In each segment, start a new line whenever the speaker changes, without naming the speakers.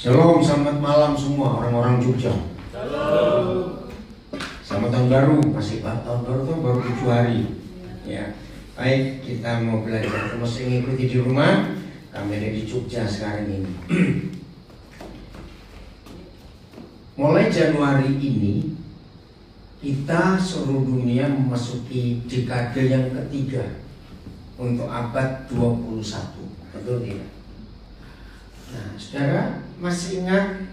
Shalom, selamat malam semua orang-orang Jogja.
Shalom.
Selamat tahun baru, masih tahun baru tuh baru 7 hari. Ya, baik kita mau belajar. Masih ngikuti di rumah, kami ada di Jogja sekarang ini. Mulai Januari ini kita seluruh dunia memasuki dekade yang ketiga untuk abad 21. Betul tidak? Nah, saudara masih ingat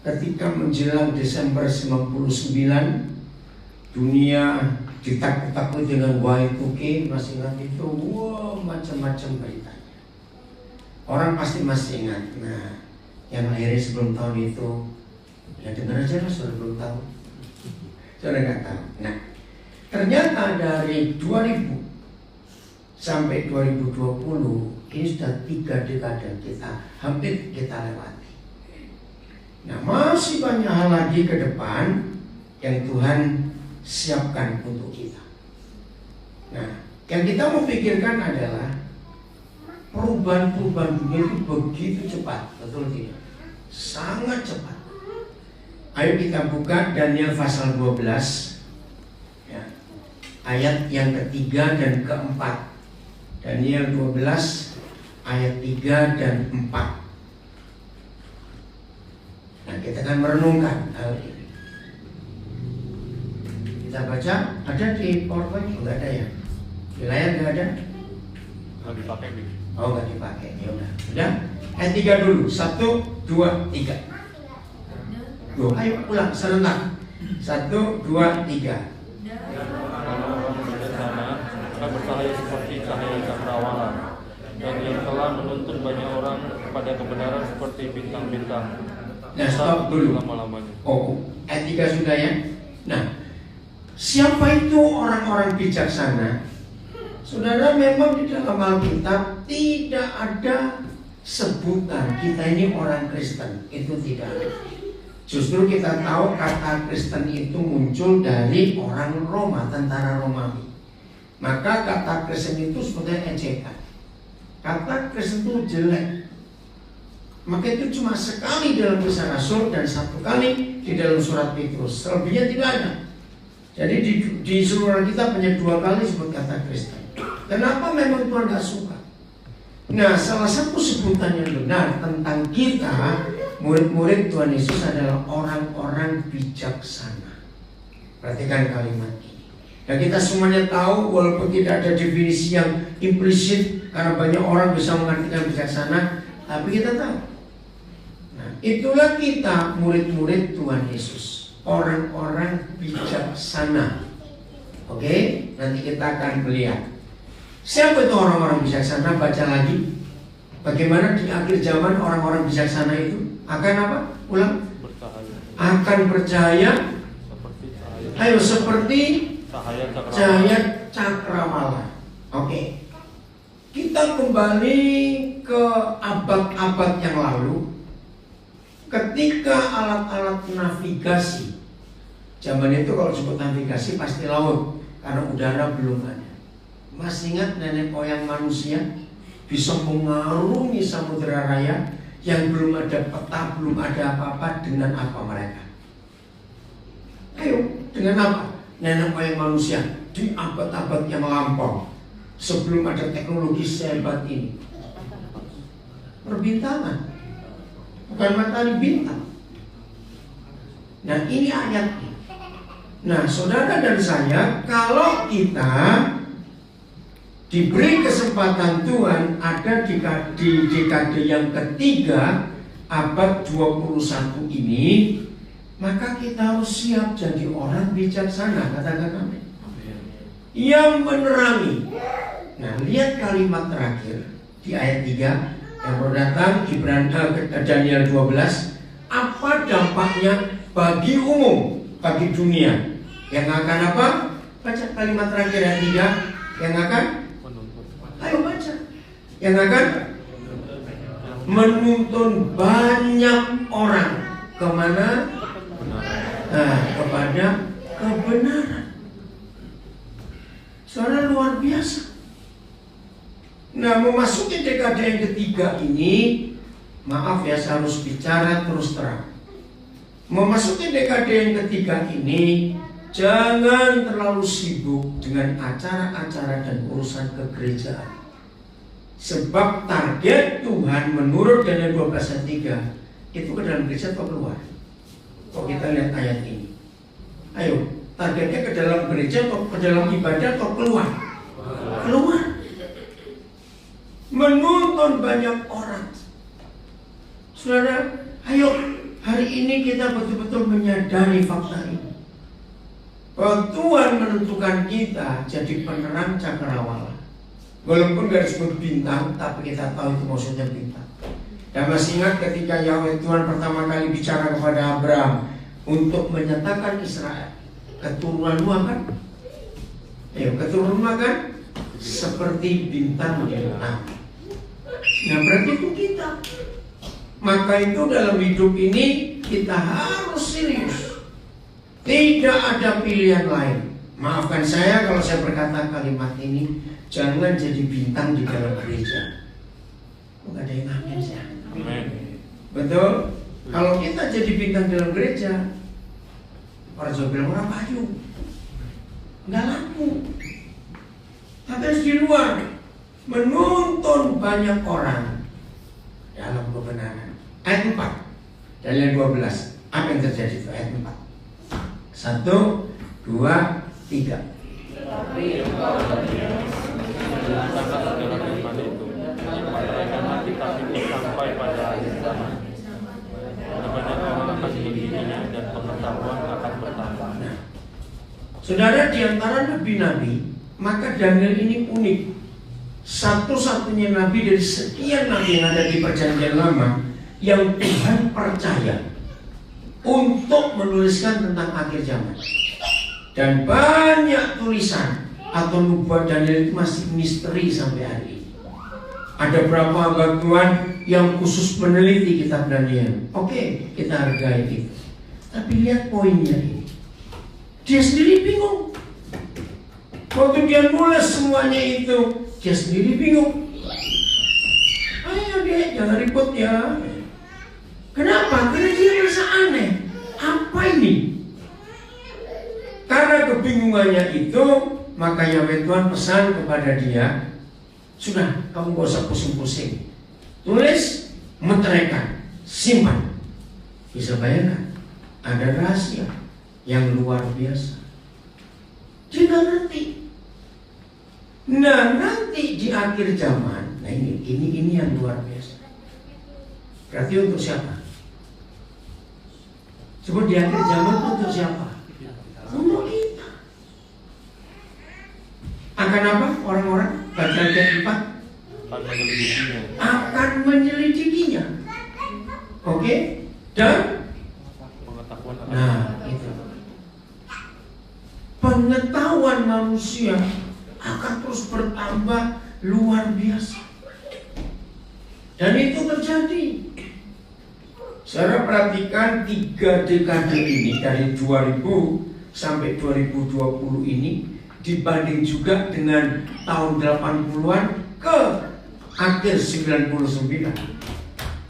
ketika menjelang Desember 99 dunia ditakut-takuti dengan Y2K, masih ingat itu? Wow, macam-macam beritanya. Orang pasti masih ingat. Nah, yang lahirnya sebelum tahun itu, ya dengar aja lah, sudah belum tahu. Sudah nggak tahu. Nah, ternyata dari 2000 sampai 2020 ini sudah 3 dekade kita hampir kita lewati. Nah, masih banyak hal lagi ke depan yang Tuhan siapkan untuk kita. Nah, yang kita mau pikirkan adalah perubahan-perubahan dunia itu begitu cepat, betul tidak? Sangat cepat. Ayo kita buka Daniel pasal 12 ya, ayat yang ketiga dan keempat. Daniel 12 ayat 3 dan 4. Nah, kita akan merenungkan hal ini. Kita baca, ada di PowerPoint? Enggak ada ya? Di layar enggak ada?
Nggak dipakai nih.
Oh, enggak dipakai. Ya udah. Udah? Ayat 3 dulu. 1, 2, 3. Tuh, ayo ulang serentak. 1, 2, 3.
Orang-orang bijaksana akan bercahaya seperti cahaya cakrawala, dan yang telah menuntun banyak orang kepada kebenaran seperti bintang-bintang.
Nah, stop dulu.
Lama-lamanya.
Oh, ayat 3 sudah ya. Nah, siapa itu orang-orang bijaksana? Saudara, memang di dalam Alkitab tidak ada sebutan kita ini orang Kristen. Itu tidak ada. Justru kita tahu kata Kristen itu muncul dari orang Roma, tentara Romawi. Maka kata Kristen itu sebetulnya ejekan. Kata Kristen itu jelek. Maka itu cuma sekali dalam Kisah Rasul dan 1 kali di dalam surat Petrus. Selebihnya tidak ada. Jadi di seluruh kita hanya 2 kali sebut kata Kristen. Kenapa memang Tuhan gak suka? Nah, salah satu sebutan yang benar tentang kita, murid-murid Tuhan Yesus, adalah orang-orang bijaksana. Perhatikan kalimat ini. Dan kita semuanya tahu, walaupun tidak ada definisi yang implisit, karena banyak orang bisa mengartikan bijaksana, tapi kita tahu. Nah, itulah kita, murid-murid Tuhan Yesus, orang-orang bijaksana. Oke, nanti kita akan melihat siapa itu orang-orang bijaksana. Baca lagi. Bagaimana di akhir zaman orang-orang bijaksana itu akan apa? Ulang.
Bercahaya.
Akan bercahaya.
Seperti cahaya.
Ayo, seperti
Cahaya cakrawala.
cahaya cakrawala. Oke. Kita kembali ke abad-abad yang lalu, ketika alat-alat navigasi. Zaman itu kalau disebut navigasi pasti laut, karena udara belum ada. Masih ingat nenek moyang manusia bisa mengarungi samudera raya yang belum ada peta, belum ada apa-apa, dengan apa mereka? Ayo, dengan apa? Nenek moyang manusia di abad-abad yang lampau, sebelum ada teknologi sehebat ini. Perbintangan, bukan matahari, bintang. Nah, ini ayatnya. Nah, saudara dan saya, kalau kita diberi kesempatan Tuhan ada di dekade yang ketiga abad 21 ini, maka kita harus siap jadi orang bijaksana. Katakan amin. Yang menerangi. Nah, lihat kalimat terakhir di ayat 3 yang baru datang di Daniel 12. Apa dampaknya bagi umum, bagi dunia? Yang akan apa? Baca kalimat terakhir ayat 3. Yang akan, ayo baca. Yang akan menuntun banyak orang kemana? Nah, kepada kebenaran. Saudara, luar biasa. Nah, memasuki dekade yang ketiga ini, maaf ya, saya harus bicara terus terang. Memasuki dekade yang ketiga ini, jangan terlalu sibuk dengan acara-acara dan urusan kegerejaan. Sebab target Tuhan menurut Daniel 12 ayat 3 itu ke dalam gereja atau keluar? Kalau kita lihat ayat ini, ayo, targetnya ke dalam gereja atau ke dalam ibadah atau keluar? Keluar. Menuntun banyak orang. Saudara, ayo hari ini kita betul-betul menyadari fakta ini, bahwa Tuhan menentukan kita jadi penerang cakrawala. Walaupun gak disebut bintang, tapi kita tahu itu maksudnya bintang. Dan masih ingat ketika Yahweh Tuhan pertama kali bicara kepada Abraham untuk menyatakan Israel, keturunanmu akan, keturunanmu akan seperti bintang di langit. Nah, berarti itu kita. Maka itu dalam hidup ini kita harus serius. Tidak ada pilihan lain. Maafkan saya kalau saya berkata kalimat ini, jangan jadi bintang di dalam gereja. Enggak ada yang amin ya. Betul? Kalau kita jadi bintang dalam gereja, orang Jawa bilang orang payu, nggak laku. Tapi harus di luar, menuntun banyak orang dalam kebenaran. Ayat 4 Daniel 12, apa yang terjadi itu? Ayat 4 1, 2, 3.
Tapi tentang segala firman itu, mereka nanti tapi sampai pada akhir zaman. Banyak orang akan mengikutinya dan pengetahuan akan bertambah.
Saudara, di antara nabi-nabi, maka Daniel ini unik. Satu-satunya nabi dari sekian nabi yang ada di Perjanjian Lama yang Tuhan percaya untuk menuliskan tentang akhir zaman. Dan banyak tulisan atau nubuat Daniel itu masih misteri sampai hari ini. Ada berapa hamba Tuhan yang khusus meneliti kitab Daniel. Oke, kita hargai itu. Tapi lihat poinnya ini. Dia sendiri bingung. Waktu dia nulis semuanya itu, dia sendiri bingung. Ayo deh, jangan ribut ya. Kenapa? Karena dia merasa aneh. Apa ini? Karena kebingungannya itu, maka Yahweh Tuhan pesan kepada dia, sudah, kamu gak usah pusing-pusing. Tulis, meteraikan, simpan. Bisa bayangkan, ada rahasia yang luar biasa. Dia gak ngerti. Nah, nanti di akhir zaman, nah ini yang luar biasa. Berarti untuk siapa? Coba di akhir zaman untuk siapa? Untuk kita. Akan apa? Orang-orang bagian keempat akan menyelidikinya. Oke? Dan itu pengetahuan manusia akan terus bertambah luar biasa. Dan itu terjadi. Saya perhatikan 3 dekade ini dari 2000 sampai 2020 ini dibanding juga dengan tahun 80-an ke akhir 99.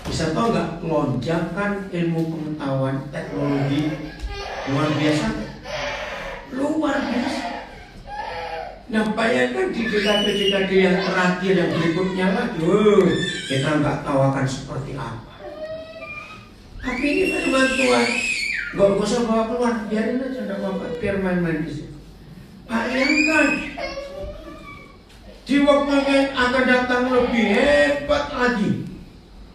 Bisa tahu nggak lonjakan ilmu pengetahuan teknologi luar biasa? Luar biasa. Nah, bayangkan di dekade-dekade yang terakhir yang berikutnya lagi, kita nggak tahu akan seperti apa. Tapi ini firman Tuhan, nggak usah bawa keluar, biarin aja, nggak apa-apa, biar main-main di situ. Bayangkan di waktu yang akan datang lebih hebat lagi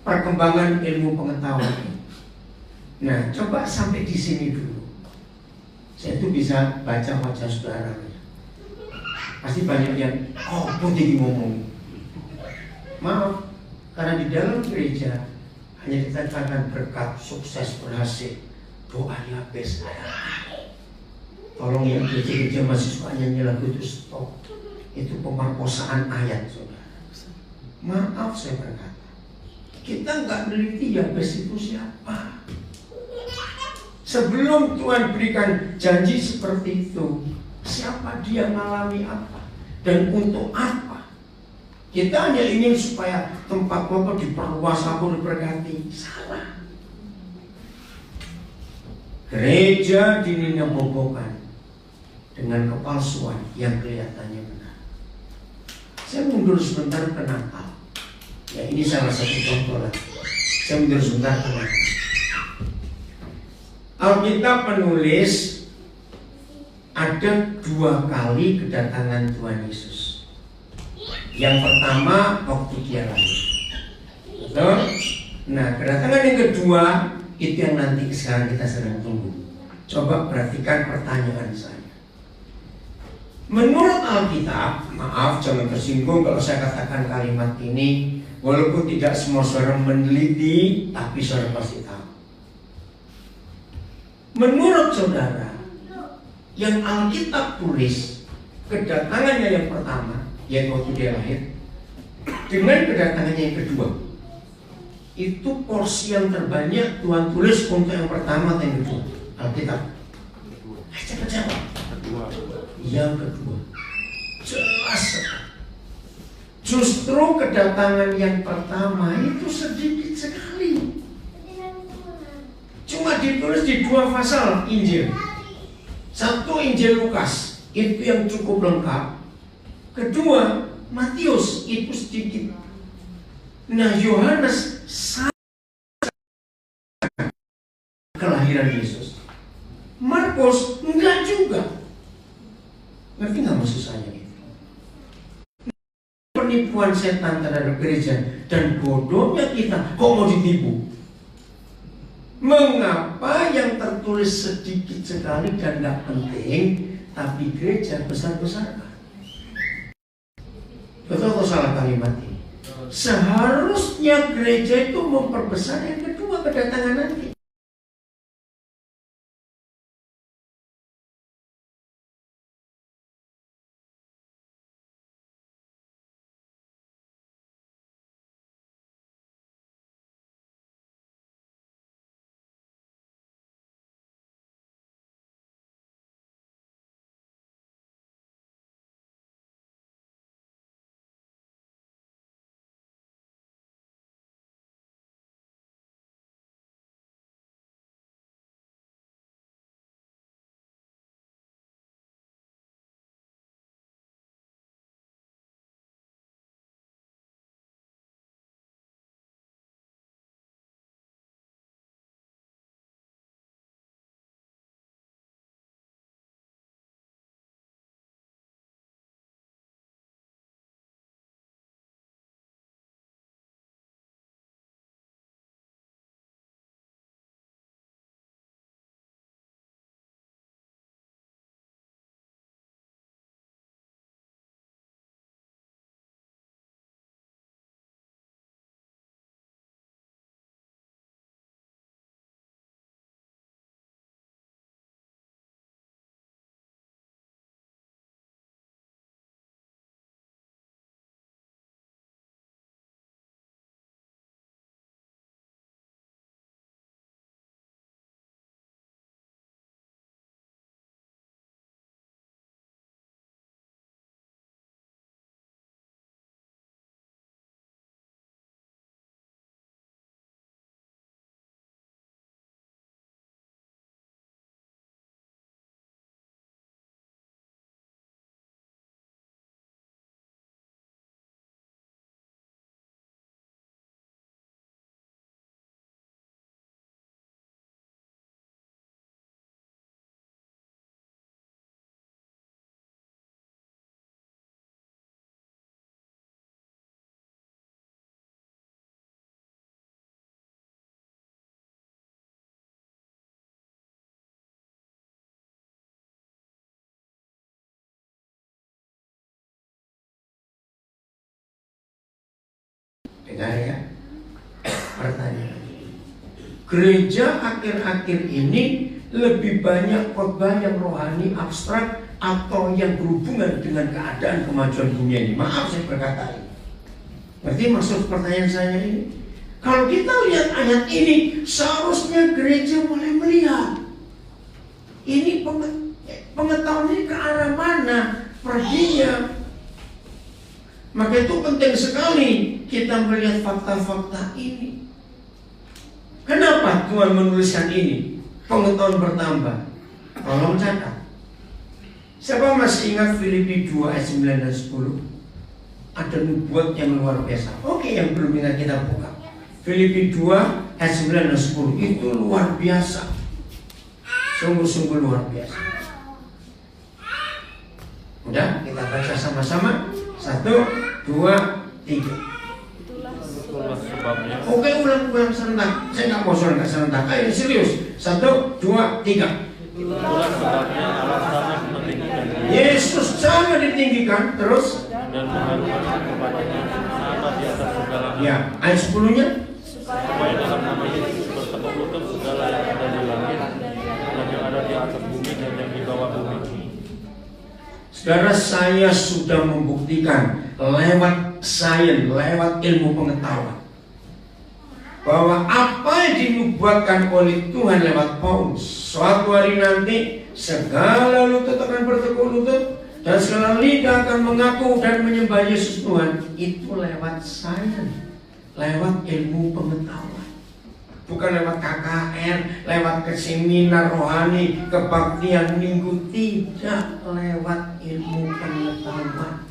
perkembangan ilmu pengetahuan. Nah, coba sampai di sini dulu. Saya tuh bisa baca wajah saudara. Pasti banyak yang putih ngomong. Maaf, karena di dalam gereja hanya dikatakan berkat, sukses, berhasil, doanya best. Tolong yang gereja-gereja masih suka nyanyi lagu itu stop. Itu pemerkosaan ayat, saudara. Maaf saya berkata, kita nggak meneliti ya best itu siapa. Sebelum Tuhan berikan janji seperti itu, siapa dia, mengalami apa, dan untuk apa. Kita hanya ingin supaya tempat Bapak diperluas, aku diberkati. Salah. Gereja dininabobokan dengan kepalsuan yang kelihatannya benar. Saya mundur sebentar ke Natal. Ya, ini salah satu contoh lagi. Saya mundur sebentar ke Natal. Alkitab menulis ada 2 kali kedatangan Tuhan Yesus. Yang pertama waktu dia lahir. Betul? Nah, kedatangan yang kedua itu yang nanti sekarang kita sedang tunggu. Coba perhatikan pertanyaan saya. Menurut Alkitab, maaf jangan tersinggung kalau saya katakan kalimat ini, walaupun tidak semua saudara meneliti, tapi saudara pasti tahu. Menurut saudara, yang Alkitab tulis kedatangannya yang pertama, yaitu waktu dia lahir, dengan kedatangannya yang kedua, itu porsi yang terbanyak Tuhan tulis untuk yang pertama atau yang kedua? Alkitab. Cepat jawab. Yang kedua. Jelas. Justru kedatangan yang pertama itu sedikit sekali. Cuma ditulis di 2 pasal Injil. Satu Injil Lukas, itu yang cukup lengkap. Kedua Matius, itu sedikit. Nah, Yohanes kelahiran Yesus. Markus enggak juga. Ngerti nggak maksud saya itu? Penipuan setan terhadap gereja dan bodohnya kita kok mau ditipu. Mengapa yang tertulis sedikit sekali dan tidak penting, tapi gereja besar-besarkan? Betul atau salah kalimat ini? Seharusnya gereja itu memperbesar yang kedua kedatangan nanti. Dengar ya, pertanyaan. Gereja akhir-akhir ini lebih banyak khotbah yang rohani, abstrak, atau yang berhubungan dengan keadaan kemajuan dunia ini. Maaf saya berkata ini. Berarti maksud pertanyaan saya ini, kalau kita lihat ayat ini, seharusnya gereja mulai melihat ini pengetahuan ini ke arah mana perginya. Maka itu penting sekali kita melihat fakta-fakta ini. Kenapa Tuhan menuliskan ini? Pengetahuan bertambah. Tolong catat. Siapa masih ingat Filipi 2 ayat 9 dan 10? Ada nubuat yang luar biasa. Oke, yang belum ingat kita buka. Filipi 2 ayat 9 dan 10 itu luar biasa. Sungguh-sungguh luar biasa. Udah, kita baca sama-sama. 1, 2, 3.
Itulah sebabnya.
Oke, ulang-ulang serentak. Saya nggak mau serentak. Ayo serius. 1, 2, 3.
Itulah sebabnya Allah sangat mentinggikan
Yesus sangat ditinggikan. Terus?
dan mengharumkan kepadanya nama di atas segalanya.
Ya, ayat 10-nya.
Supaya dalam nama Yesus bertekuk lutut segala yang ada di langit dan yang ada di atas bumi dan yang di bawah bumi.
Saudara, saya sudah membuktikan lewat sains, lewat ilmu pengetahuan, bahwa apa yang dinubuatkan oleh Tuhan lewat Paulus, suatu hari nanti segala lutut akan bertekuk lutut dan segala lidah akan mengaku dan menyembah Yesus Tuhan. Itu lewat sains, lewat ilmu pengetahuan, bukan lewat KKR, lewat seminar rohani, kebaktian minggu. Tidak, lewat ilmu pengetahuan.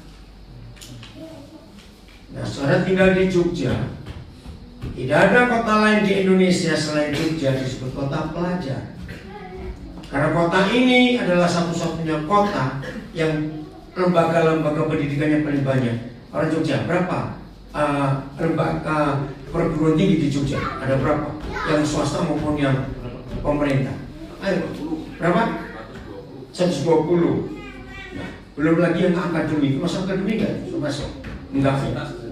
Nah, saudara tinggal di Jogja. Tidak ada kota lain di Indonesia selain Jogja disebut kota pelajar. Karena kota ini adalah satu-satunya kota yang lembaga-lembaga pendidikannya paling banyak. Orang Jogja berapa? Lembaga perguruan tinggi di Jogja ada berapa? Yang swasta maupun yang pemerintah. Ayo, berapa? 120. Nah, belum lagi yang akademik. Masuk akademik nggak? Masuk? Enggak.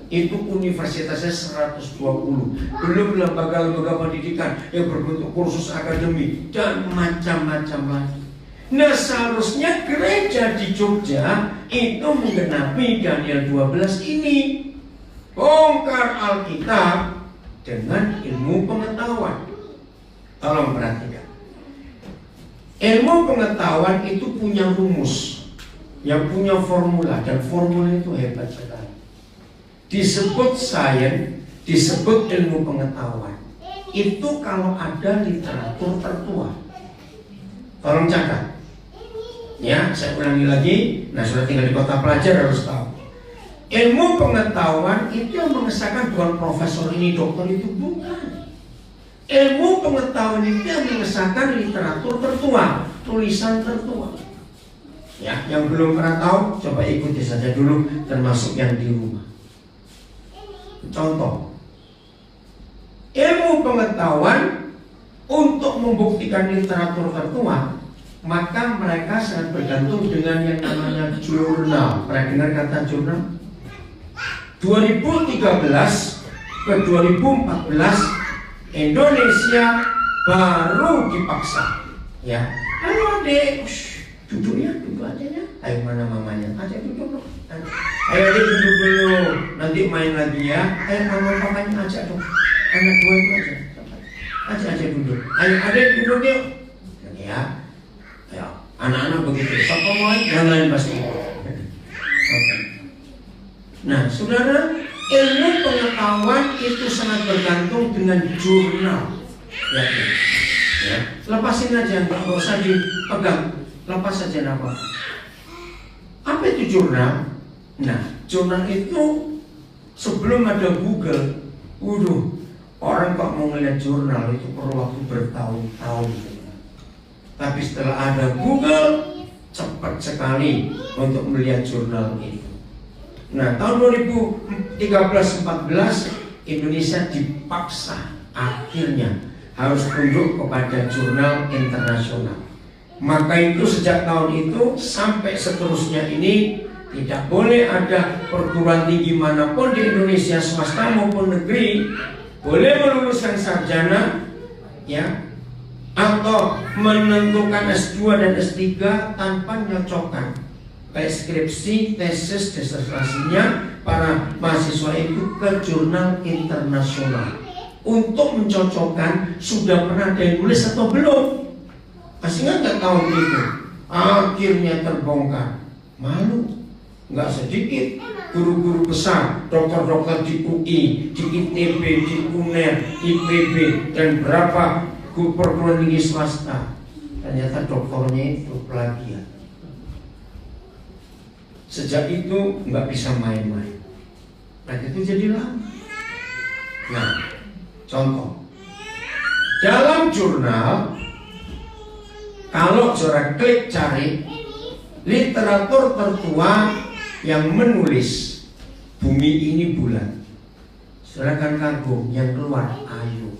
Itu universitasnya 120. Belum lembaga-lembaga pendidikan yang berbentuk kursus akademik dan macam-macam lagi. Nah, seharusnya gereja di Jogja itu menggenapi Daniel 12 ini. Bongkar Alkitab dengan ilmu pengetahuan. Tolong perhatikan. Ilmu pengetahuan itu punya rumus, yang punya formula, dan formula itu hebat sekali. Disebut sains, disebut ilmu pengetahuan. Itu kalau ada literatur tertua. Tolong catat. Ya, saya ulangi lagi. Nah, sudah tinggal di kota pelajar harus tahu. Ilmu pengetahuan itu yang mengesahkan bukan profesor ini, dokter itu, bukan. Ilmu pengetahuan itu yang mengesahkan literatur tertua, tulisan tertua. Ya, yang belum pernah tahu, coba ikuti saja dulu, termasuk yang di rumah. Contoh, ilmu pengetahuan untuk membuktikan literatur tertua, maka mereka sangat bergantung dengan yang namanya jurnal. Pernah dengar kata jurnal? 2013 ke 2014 Indonesia baru dipaksa. Ya, ayo adik, duduk ya, duduk aja ya. Ayo, mana mamanya? Aja duduk. Ayo adik duduk dulu, nanti main lagi ya. Ayo mama papanya ajak dong. Anak dua itu aja duduk. Ayo adik duduk yuk. Ya, ayo anak-anak begitu. Siapa mau yang lain pasti. Oke. Nah, saudara, ilmu pengetahuan itu sangat bergantung dengan jurnal. Ya. Lepasin aja, nggak usah dipegang. Lepas saja nama. Apa itu jurnal? Nah, jurnal itu sebelum ada Google, orang kok mau ngeliat jurnal itu perlu waktu bertahun-tahun. Tapi setelah ada Google, cepat sekali untuk melihat jurnal itu. Nah, tahun 2013-14 Indonesia dipaksa akhirnya harus tunduk kepada jurnal internasional. Maka itu sejak tahun itu sampai seterusnya ini tidak boleh ada perguruan tinggi manapun di Indonesia, swasta maupun negeri, boleh meluluskan sarjana, ya, atau menentukan S2 dan S3 tanpa menyocokkan skripsi, tesis, disertasinya para mahasiswa itu ke jurnal internasional untuk mencocokkan sudah pernah ada yang nulis atau belum. Masih nggak tahun itu akhirnya terbongkar. Malu. Nggak sedikit guru-guru besar, dokter-dokter di UI, di ITB, di UNER, IPB, dan berapa perguruan tinggi swasta. Ternyata doktornya itu plagiat. Sejak itu nggak bisa main-main. Nah itu jadi lama. Nah, contoh dalam jurnal, kalau saudara klik cari literatur tertua yang menulis bumi ini bulan, saudara akan kagum yang keluar Ayu.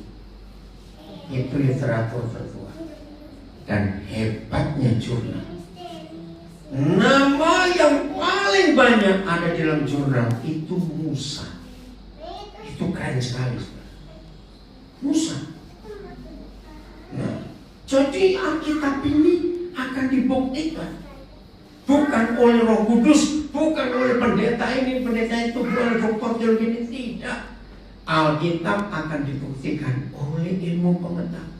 Itu literatur tertua. Dan hebatnya jurnal, nama yang paling banyak ada di dalam jurnal itu Musa. Itu keren sekali, Musa. Nah, jadi Alkitab ini akan dibuktikan bukan oleh Roh Kudus, bukan oleh pendeta ini, pendeta itu, bukan dokter teologi ini, tidak. Alkitab akan dibuktikan oleh ilmu pengetahuan.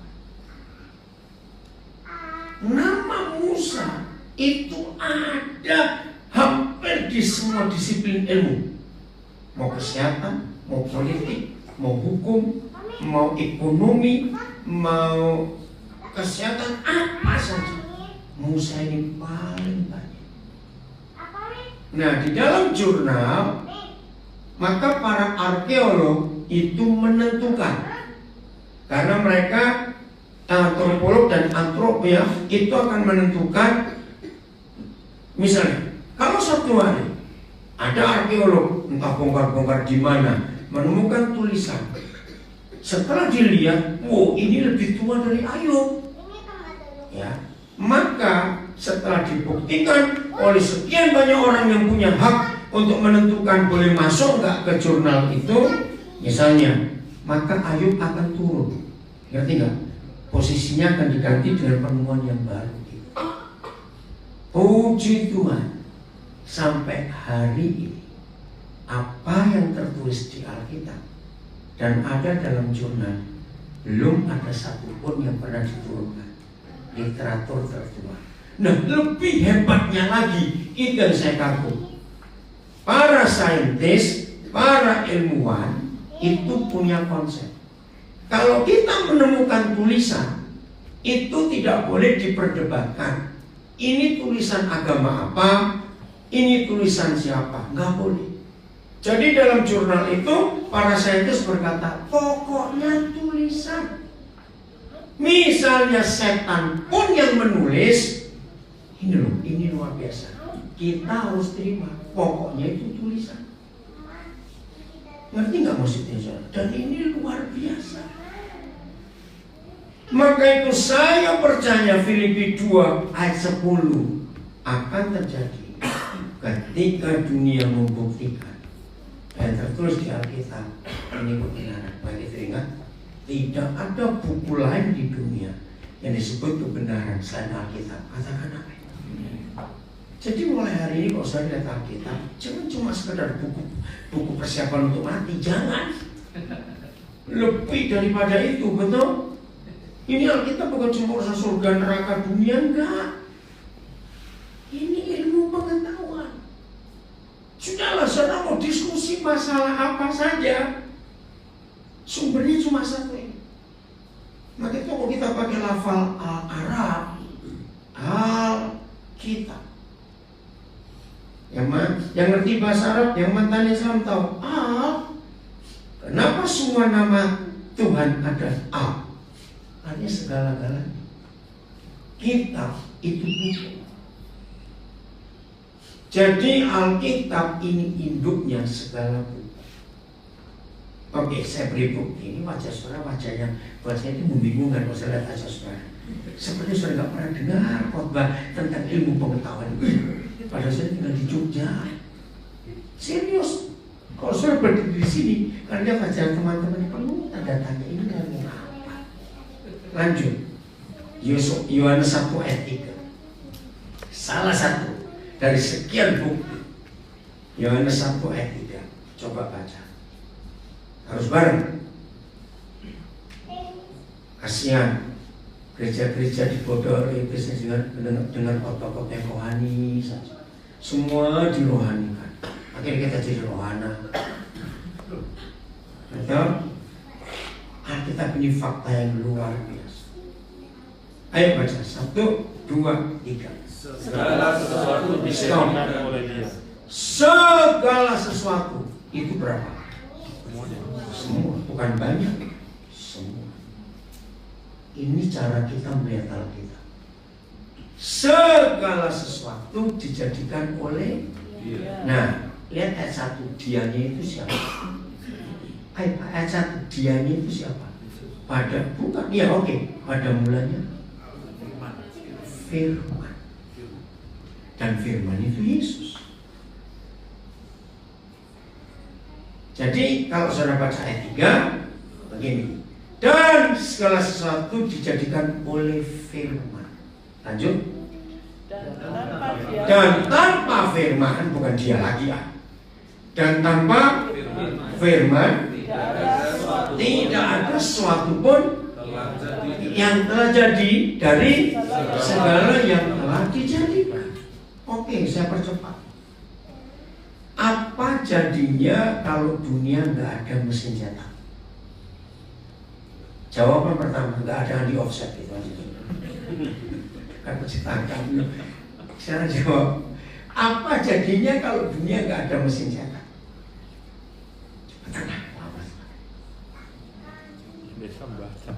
Nama Musa itu ada hampir di semua disiplin ilmu. Mau kesehatan, mau politik, mau hukum, mau ekonomi, mau kesehatan, apa saja. Musa ini paling banyak. Nah, di dalam jurnal, maka para arkeolog itu menentukan, karena mereka antropolog dan antropia itu akan menentukan. Misalnya, kalau satu hari ada arkeolog entah bongkar-bongkar di mana menemukan tulisan, setelah dilihat, wow, ini lebih tua dari Ayub, ya, maka setelah dibuktikan oleh sekian banyak orang yang punya hak untuk menentukan boleh masuk nggak ke jurnal itu, misalnya, maka Ayub akan turun. Ngerti nggak? Posisinya akan diganti dengan penemuan yang baru. Puji Tuhan, sampai hari ini apa yang tertulis di Alkitab dan ada dalam jurnal belum ada satupun yang pernah diturunkan literatur tertua. Nah, lebih hebatnya lagi, itu yang saya kagum. Para saintis, para ilmuwan itu punya konsep. Kalau kita menemukan tulisan, itu tidak boleh diperdebatkan. Ini tulisan agama apa? Ini tulisan siapa? Nggak boleh. Jadi dalam jurnal itu para saintis berkata, pokoknya tulisan. Misalnya setan pun yang menulis, ini luar biasa. Kita harus terima. Pokoknya itu tulisan. Ngerti nggak maksudnya, saudara? Dan ini luar biasa. Maka itu saya percaya Filipi 2 ayat 10 akan terjadi ketika dunia membuktikan yang tertulis di Alkitab ini kebenaran. Baik itu ingat, tidak ada buku lain di dunia yang disebut kebenaran selain Alkitab. Katakan apa? Jadi mulai hari ini kalau saya lihat Alkitab, jangan cuma sekedar buku persiapan untuk mati, jangan. Lebih daripada itu, betul? Ini Alkitab bukan cuma urusan surga, neraka, dunia, enggak. Ini ilmu pengetahuan. Sudahlah, saudara mau diskusi masalah apa saja, sumbernya cuma satu ini. Maka itu kalau kita pakai lafal Arab, Alkitab. Yang ngerti bahasa Arab, yang mantan Islam tahu kenapa semua nama Tuhan ada Al? Artinya segala-galanya. Kitab itu buku. Jadi Alkitab ini induknya segala buku. Oke, saya beri bukti. Ini wajah saudara, wajahnya buat saya itu membingungkan kalau saya lihat wajah saudara. Seperti saudara nggak pernah dengar khotbah tentang ilmu pengetahuan. Padahal saya tinggal di Jogja. Serius. Kalau saudara berdiri di sini, karena wajah teman-teman penuh tanda tanya, ini ngomong apa? Lanjut. Yohanes 1 ayat 3. Salah satu dari sekian bukti. Yohanes 1 ayat 3. Coba baca. Harus bareng. Kasihan gereja-gereja di Bogor itu saya juga dengar kota-kota rohani saja. semua dirohanikan. Akhirnya kita jadi rohana. Betul? Alkitab ini fakta yang luar biasa. Ayo baca 1, 2, 3.
Segala sesuatu dijadikan oleh Dia.
Segala sesuatu itu berapa?
Semuanya.
Semua, bukan banyak. Semua. Ini cara kita melihat Alkitab. Segala sesuatu dijadikan oleh Dia. Nah, lihat ayat 1, dianya itu siapa? Ayat 1, dianya itu siapa? Bukan, ya oke. Pada mulanya Firman. Dan Firman itu Yesus. Jadi kalau saudara baca ayat 3 begini, dan segala sesuatu dijadikan oleh Firman. Lanjut. Dan tanpa Firman, bukan dia lagi ya. Dan tanpa Firman tidak ada sesuatu pun yang telah jadi dari segala yang telah dijadikan. Oke, saya percepat. Apa jadinya kalau dunia nggak ada mesin cetak? Jawaban pertama, nggak ada yang di offset itu aja. Kan menciptakan. Sekarang jawab, apa jadinya kalau dunia nggak ada mesin cetak? Cepetan.
Bisa baca.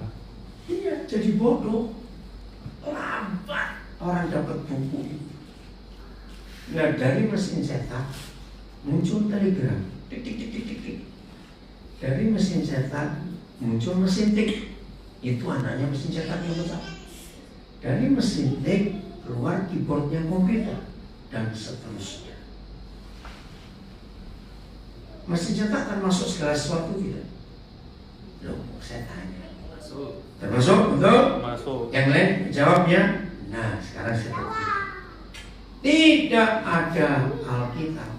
Iya, jadi bodoh. Lambat orang dapat buku. Nah, dari mesin cetak muncul telegram. Tik, tik, tik, tik, tik, tik. Dari mesin cetak muncul mesin tik. Itu anaknya mesin cetak yang besar. Dari mesin tik keluar keyboardnya komputer dan seterusnya. Mesin cetak termasuk segala sesuatu tidak? Loh, saya tanya. Termasuk, betul?
Masuk.
Yang lain jawabnya. Nah, sekarang saya bertanya. Tidak ada Alkitab,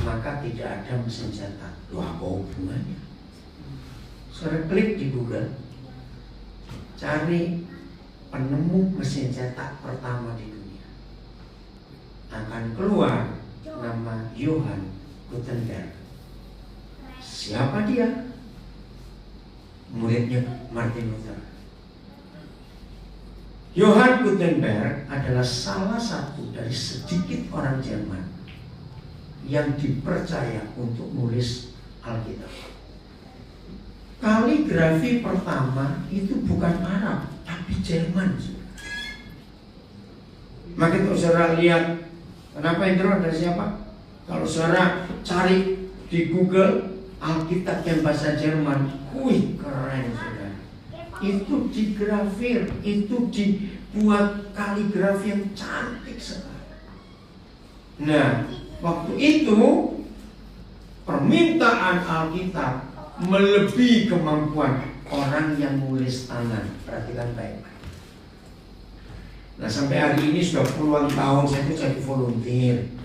maka tidak ada mesin cetak. Loh, apa hubungannya? Saudara klik di Google, cari penemu mesin cetak pertama di dunia. Akan keluar nama Johann Gutenberg. Siapa dia? Muridnya Martin Luther. Johann Gutenberg adalah salah satu dari sedikit orang Jerman yang dipercaya untuk menulis Alkitab. Kaligrafi pertama itu bukan Arab, tapi Jerman. Maka kalau saudara lihat, kenapa itu ada siapa? Kalau saudara cari di Google Alkitab yang bahasa Jerman, wih keren saudara. Itu digrafir, itu dibuat kaligrafi yang cantik sekali. Nah, waktu itu permintaan Alkitab melebihi kemampuan orang yang nulis tangan. Perhatikan baik-baik. Nah, sampai hari ini sudah puluhan tahun saya itu jadi volunteer.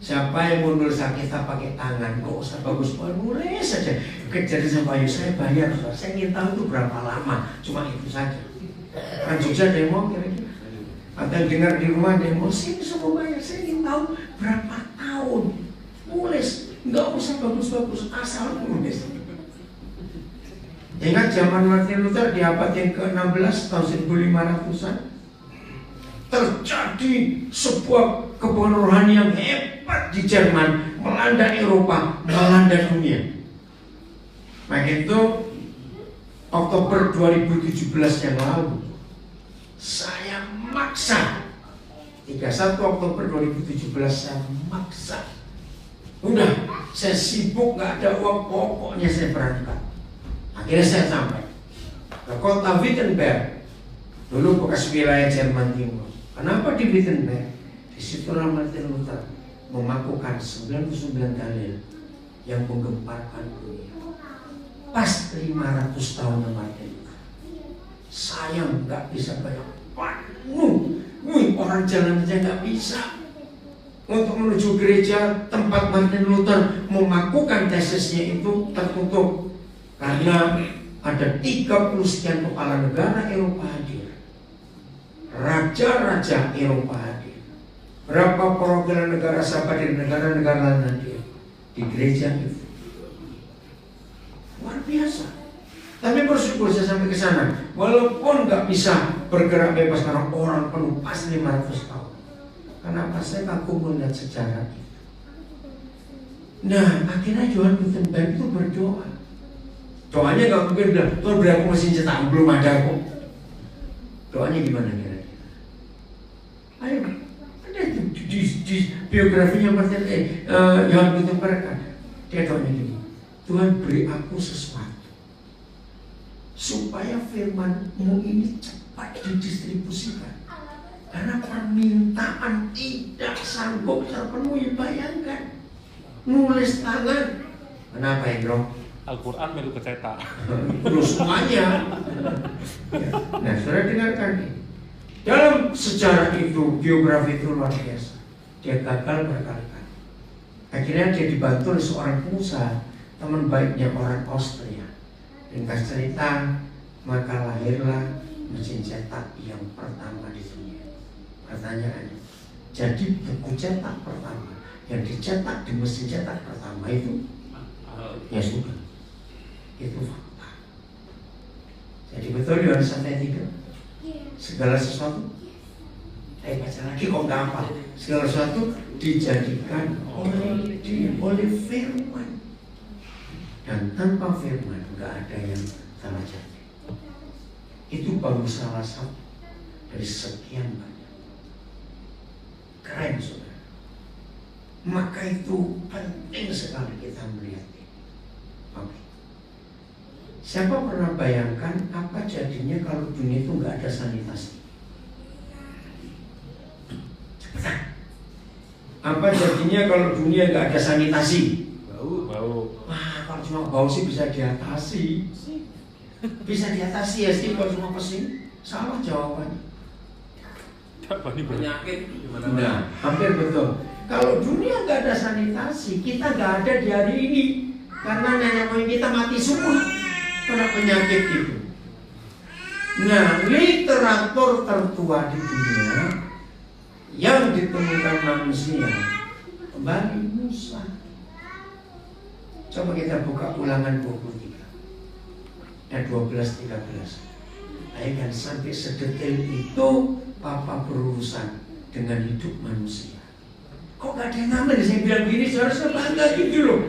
Siapa yang mau nulis Alkitab pakai tangan, kok usah bagus, nulis saja. Jadi sampai saya bayar, saya ingin tahu itu berapa lama. Cuma itu saja. Kan Jogja demo kira-kira. Atau dengar di rumah demo, saya bisa mau bayar. Saya ingin tahu berapa tahun nulis. Nggak usah bagus-bagus, asal nulis. Ingat zaman Martin Luther di abad yang ke-16 tahun 1500-an terjadi sebuah kebangkitan rohani yang hebat di Jerman, melanda Eropa, melanda dunia. Maka itu Oktober 2017 yang lalu saya maksa 31 Oktober 2017 saya maksa. Udah, saya sibuk, gak ada uang, pokoknya saya berangkat. Akhirnya saya sampai ke kota Wittenberg, dulu bekas wilayah Jerman Timur. Kenapa di Wittenberg? Di situ Martin Luther memakukan 99 dalil yang menggemparkan dunia. Pas 500 tahun Martin Luther. Sayang nggak bisa bayar penuh. Orang jalan aja nggak bisa. Untuk menuju gereja tempat Martin Luther memakukan tesisnya itu tertutup karena ada 30 sekian kepala negara Eropa hadir. Raja-raja Eropa hadir. Berapa perwakilan negara sahabat dari negara-negara lain di gereja itu. Luar biasa. Tapi bersyukur saya sampai ke sana. Walaupun nggak bisa bergerak bebas karena orang penuh pas 500 tahun. Kenapa? Saya kagum melihat sejarah itu. Nah, akhirnya Johannes Gutenberg itu berdoa. Doanya nggak mungkin bilang, Tuhan beri aku mesin cetak, belum ada kok. Doanya gimana kira-kira? Ayo, ada di biografinya Johannes Gutenberg kan. Dia doanya gini, Tuhan beri aku sesuatu supaya firman-Mu ini cepat didistribusikan. Karena permintaan tidak sanggup terpenuhi. Bayangkan, nulis tangan. Kenapa Indro?
Al-Quran melu kecetak.
Terus semuanya. Nah, saudara dengarkan ini. Dalam sejarah itu, biografi itu luar biasa. Dia gagal berkali-kali. Akhirnya dia dibantu oleh seorang pengusaha, teman baiknya orang Austria. Ringkas cerita, maka lahirlah mesin cetak yang pertama di dunia. Pertanyaannya, jadi buku cetak pertama yang dicetak di mesin cetak pertama itu, ya sudah, itu fakta. Jadi betul Yohanes 1:3, segala sesuatu, baca lagi kok gampang. Segala sesuatu dijadikan oleh firman, dan tanpa firman nggak ada yang telah jadi. Itu baru salah satu dari sekian banyak. Keren saudara. Maka itu penting sekali kita melihat ini. Oke. Siapa pernah bayangkan apa jadinya kalau dunia itu nggak ada sanitasi? Cepetan. Apa jadinya kalau dunia nggak ada sanitasi?
Bau.
Wah, kalau cuma bau sih bisa diatasi. Bisa diatasi ya sih kalau cuma pesing. Salah jawabannya.
Penyakit gimana?
Nah, hampir betul. Kalau dunia nggak ada sanitasi, kita nggak ada di hari ini. Karena nenek moyang kita mati semua karena penyakit itu. Nah, literatur tertua di dunia yang ditemukan manusia kembali Musa. Coba kita buka Ulangan 23 dan 12-13. Bayangkan sampai sedetail itu Papa berurusan dengan hidup manusia. Kok gak ada yang ngamen? Saya bilang gini, saya bangga gitu loh.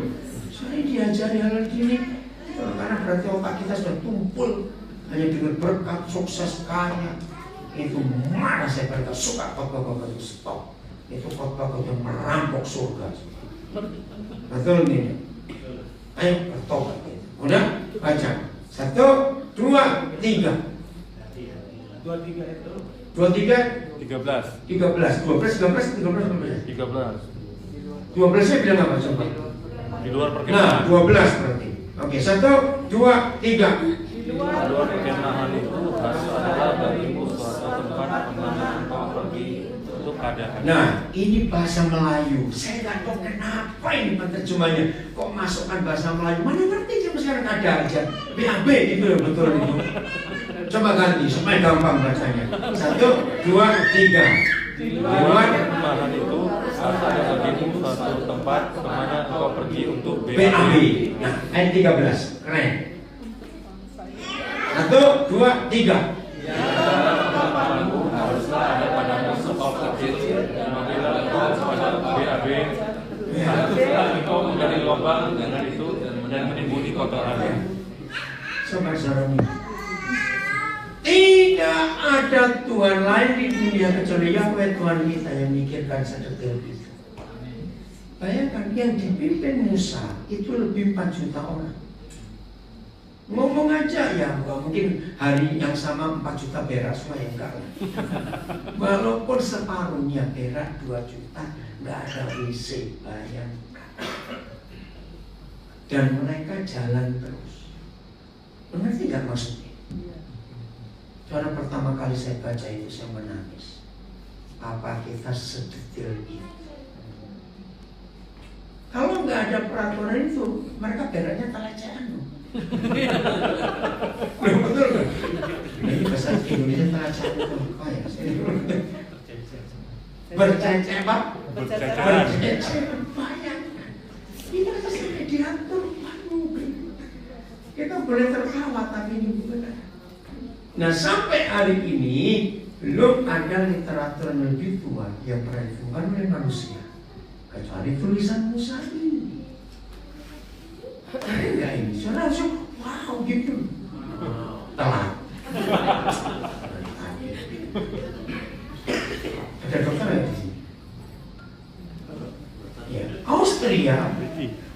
Saya diajari hal gini karena berarti otak kita sudah tumpul hanya dengan berkat, sukses, kaya. Itu mana saya berkata suka khotbah-khotbah itu stop. Itu khotbah-khotbah merampok surga. Betul nih. Ayo bertobat. Udah baca 1, 2, 3. 23,
13.
12 saya bilang apa coba?
Di luar perkenahan.
Nah, 12 berarti. Oke, 1, 2, 3.
Di luar perkenahan itu adalah bagimu suatu tempat kemana engkau pergi untuk keadaan.
Nah, ini bahasa Melayu. Saya nggak tahu kenapa ini penerjemahnya. Kok masukkan bahasa Melayu? Mana ngerti cuma sekarang ada aja. BAB gitu ya betul itu. Coba ganti supaya gampang bacanya. 1, 2, 3.
Di luar perkenahan itu adalah bagimu suatu tempat kemana engkau pergi untuk
BAB. Nah, ayat 13. Keren. 1, 2, 3.
Haruslah ada padamu sekop kecil dan apabila engkau pada BAB haruslah engkau menggali lubang dengan itu dan menimbuni kotorannya.
Sobat Saroni, tidak ada Tuhan lain di dunia kecuali Yahweh Tuhan kita yang mikirkan sedetail itu. Bayangkan yang dipimpin Musa itu lebih 4 juta orang. Ngomong aja ya, nggak mungkin hari yang sama 4 juta perak semua yang enggak. Walaupun separuhnya perak 2 juta, nggak ada WC, bayangkan. Dan mereka jalan terus. Mengerti nggak maksudnya? Cara pertama kali saya baca itu saya menangis. Apa kita sedetail itu? Kalau nggak ada peraturan itu, mereka beraknya telecehan loh. Betul kan? Ini bahasa Indonesia telecehan itu apa ya? Berceceran Pak?
Berceceran.
Berceceran, bayangkan. Ini aja sampai diatur. Kita boleh tertawa tapi ini bukan. Nah sampai hari ini belum ada literatur yang lebih tua yang pernah ditemukan oleh manusia kecuali tulisan Musa ini. Enggak ini, saya langsung wow gitu. Telat. Ada dokter ya di sini? Ya.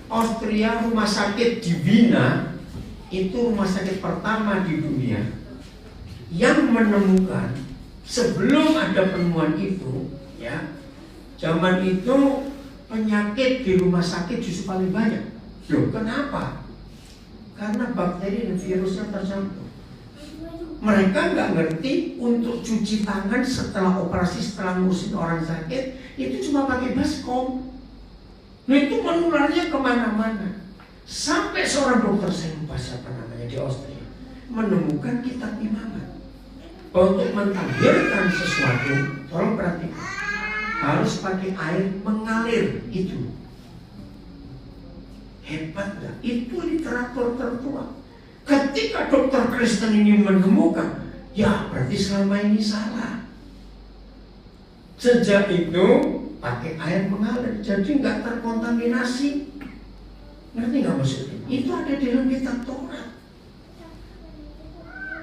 Austria rumah sakit di Wina itu rumah sakit pertama di dunia yang menemukan sebelum ada penemuan itu, ya, zaman itu penyakit di rumah sakit justru paling banyak. Loh, kenapa? Karena bakteri dan virusnya tercampur. Mereka nggak ngerti untuk cuci tangan setelah operasi, setelah ngurusin orang sakit, itu cuma pakai baskom. Nah itu menularnya kemana-mana. Sampai seorang dokter, saya lupa siapa namanya, di Austria, menemukan kitab imamat. Untuk mentahhirkan sesuatu, tolong perhatikan, harus pakai air mengalir itu. Hebat gak? Itu literatur tertua. Ketika dokter Kristen ini menemukan, ya berarti selama ini salah. Sejak itu pakai air mengalir, jadi nggak terkontaminasi. Ngerti nggak maksudnya? Itu ada di dalam kitab Taurat.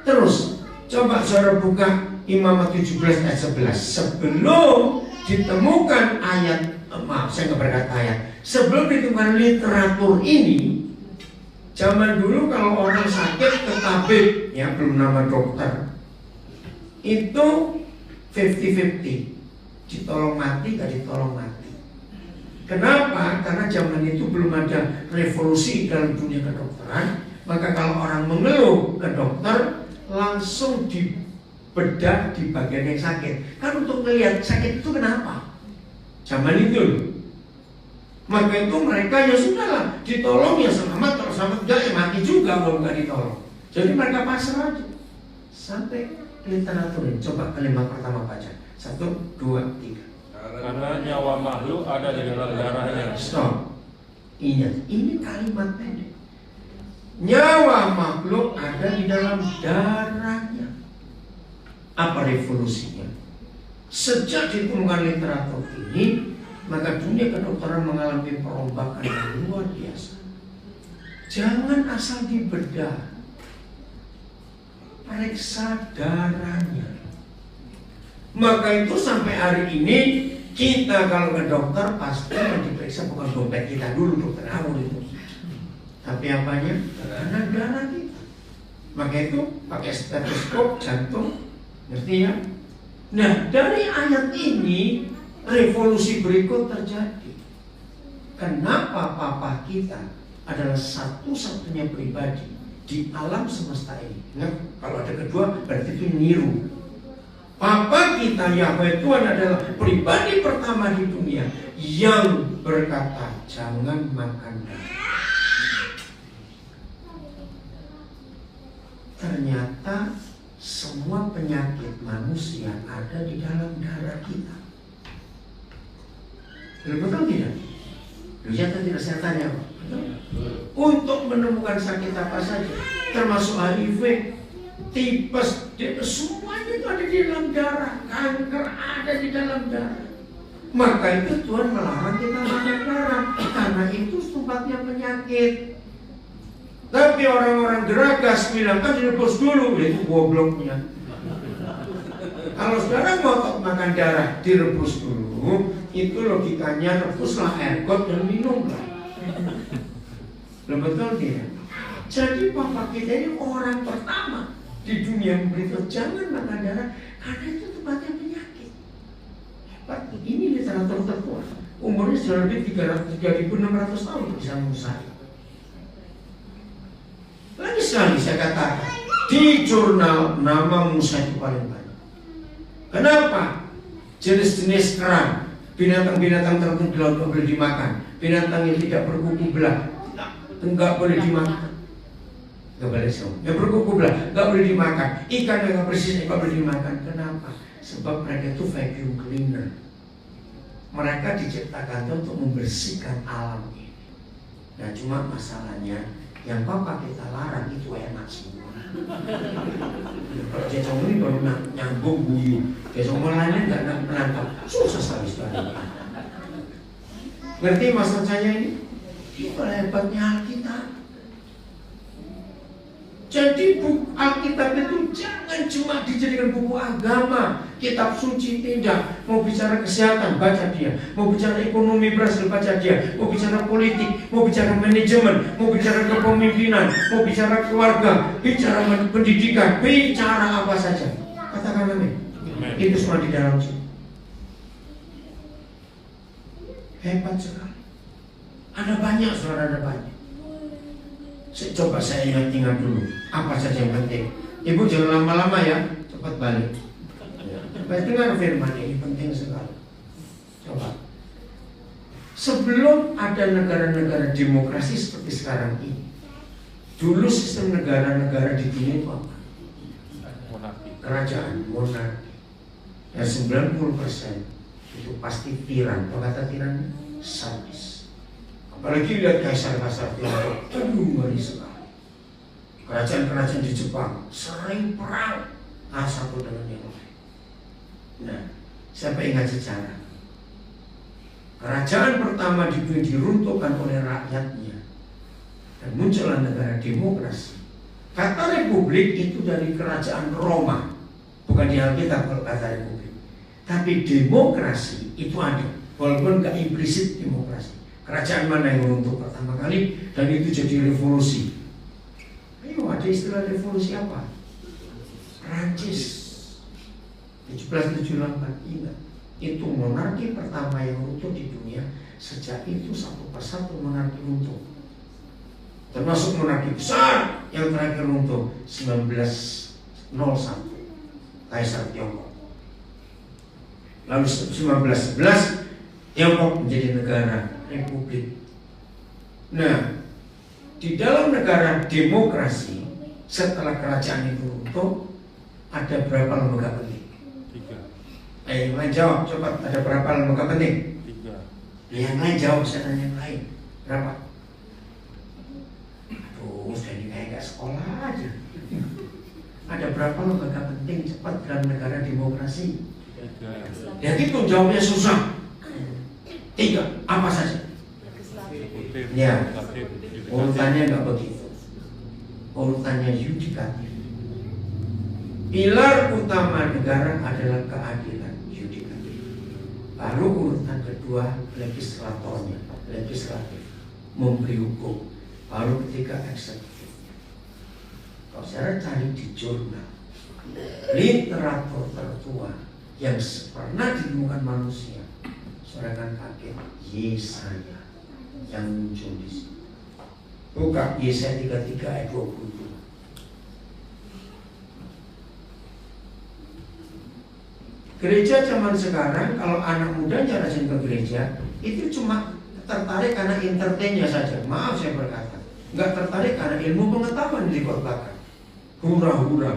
Terus coba saudara buka Imamat 17 ayat 11. Sebelum ditemukan ayat, maaf saya nggak berkata ayat, sebelum ditemukan literatur ini, zaman dulu kalau orang sakit ke tabib, ya belum nama dokter, itu 50-50, ditolong mati gak ditolong mati. Kenapa? Karena zaman itu belum ada revolusi dalam dunia kedokteran. Maka kalau orang mengeluh ke dokter, langsung dibedah di bagian yang sakit. Kan untuk melihat sakit itu kenapa? Zaman itu. Maka itu mereka ya sudahlah, ditolong ya selamat, kalau selamat enggak ya mati juga kalau nggak ditolong. Jadi mereka pasrah aja. Sampai literatur ini. Coba kalimat pertama baca. 1, 2, 3.
Karena nyawa makhluk ada di dalam darahnya.
Stop. Ingat, ini kalimat pendek. Nyawa makhluk ada di dalam darahnya. Apa revolusinya? Sejak ditemukan literatur ini, maka dunia kedokteran mengalami perombakan yang luar biasa. Jangan asal dibedah, periksa darahnya. Maka itu sampai hari ini kita kalau ke dokter pasti yang diperiksa bukan dompet kita dulu, dokter awal itu, tapi apanya? Karena darah kita. Maka itu pakai stetoskop jantung, ngerti ya? Nah dari ayat ini revolusi berikut terjadi. Kenapa papa kita adalah satu-satunya pribadi di alam semesta ini? Nah, kalau ada kedua berarti itu niru. Papa kita Yahweh Tuhan adalah pribadi pertama di dunia yang berkata jangan makan darah. Ternyata semua penyakit manusia ada di dalam darah kita. Betul tidak? Lihat tidak saya tanya, betul? Untuk menemukan sakit apa saja, termasuk HIV, tipes, semuanya itu ada di dalam darah. Kanker ada di dalam darah. Maka itu Tuhan melarang kita makan darah, karena itu tempatnya penyakit. Tapi orang-orang geragas bilang kan direbus dulu, itu gobloknya. Kalau sekarang mau makan darah direbus dulu, itu logikanya rebuslah air got dan minumlah. Betul tidak? Jadi papa kita ini orang pertama di dunia yang beritahu jangan makan darah karena itu tempatnya penyakit. Hebat, ini literatur tertua. Umurnya sudah lebih 3.600 tahun bisa Musa. Lagi sekali saya katakan di jurnal nama Musa itu paling banyak. Kenapa? Jenis-jenis kerang, binatang-binatang tertentu di laut boleh dimakan, binatang yang tidak berkuku belah enggak boleh dimakan. Enggak boleh semua. Yang berkuku belah enggak boleh dimakan. Ikan yang enggak bersih enggak boleh dimakan. Kenapa? Sebab mereka itu vacuum cleaner. Mereka diciptakan untuk membersihkan alam ini. Nah cuma masalahnya yang Papa kita larang itu enak semua. Kalau Cecong ini baru nyambung buyu, Cecong lainnya nggak menangkap, susah sekali. Ngerti maksud saya ini? Itu hebatnya Alkitab. Jadi buku Alkitab itu jangan cuma dijadikan buku agama, kitab suci tidak. Mau bicara kesehatan, baca dia. Mau bicara ekonomi berhasil, baca dia. Mau bicara politik, mau bicara manajemen, mau bicara kepemimpinan, mau bicara keluarga, bicara pendidikan, bicara apa saja. Katakan amin. Itu semua di dalam situ. Hebat sekali. Ada banyak, saudara, ada banyak. Coba saya ingat dulu apa saja yang penting. Ibu jangan lama-lama ya, cepat balik. Coba dengar firman ini, penting sekali. Coba. Sebelum ada negara-negara demokrasi seperti sekarang ini, dulu sistem negara-negara di dunia itu apa? Kerajaan, monarki. Dan 90% itu pasti tiran. Apa kata tiran? Sadis. Apalagi lihat kaisar-kaisar Tiongkok, aduh ngeri sekali. Kerajaan-kerajaan di Jepang sering perang satu dengan yang lain. Nah, siapa ingat sejarah? Kerajaan pertama di dunia diruntuhkan oleh rakyatnya dan muncullah negara demokrasi. Kata republik itu dari kerajaan Roma, bukan di Alkitab kalau kata republik. Tapi demokrasi itu ada, walaupun nggak implisit demokrasi. Kerajaan mana yang runtuh pertama kali dan itu jadi revolusi? Ayo, ada istilah revolusi apa? Prancis 1778. Ingat, itu monarki pertama yang runtuh di dunia. Sejak itu satu persatu monarki runtuh, termasuk monarki besar yang terakhir runtuh 1901, Kaisar Tiongkok. Lalu 1911 Tiongkok menjadi negara republik. Nah, di dalam negara demokrasi setelah kerajaan itu runtuh, ada berapa lembaga penting? 3. Yang lain jawab, coba, ada berapa lembaga penting? 3. Yang lain jawab, saya tanya yang lain. Berapa? Aduh, jadi kayak gak sekolah aja. Ada berapa lembaga penting cepat dalam negara demokrasi? 3. Ya gitu, jawabnya susah. 3, apa saja? Ya, urutannya nggak begitu. Urutannya yudikatif. Pilar utama negara adalah keadilan, yudikatif. Baru urutan kedua legislatornya, legislatif, memberi hukum. Baru ketiga eksekutif. Kalau saya cari di jurnal, literatur tertua yang pernah ditemukan manusia, saudara kaget, Yesaya yang muncul di sini. Buka Yesaya 33 ayat 22. Gereja zaman sekarang, kalau anak mudanya rajin ke gereja, itu cuma tertarik karena entertainnya saja. Maaf saya berkata, nggak tertarik karena ilmu pengetahuan yang dikotbahkan. Hura-hura.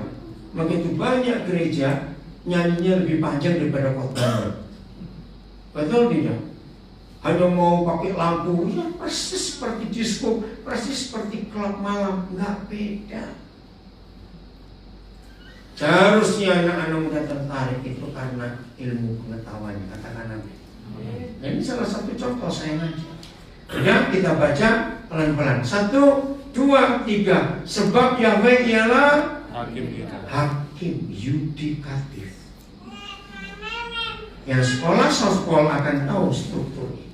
Begitu banyak gereja nyanyinya lebih panjang daripada khotbahnya. Betul tidak? Hanya mau pakai lampu, ya persis seperti disco, persis seperti klub malam, nggak beda. Seharusnya anak-anak muda tertarik itu karena ilmu pengetahuan, katakan amin. Nah, ini salah satu contoh saya ngaji. Ya, kita baca pelan-pelan. 1, 2, 3. Sebab Yahweh ialah hakim yudikatif. Yang sekolah sospol akan tahu struktur ini.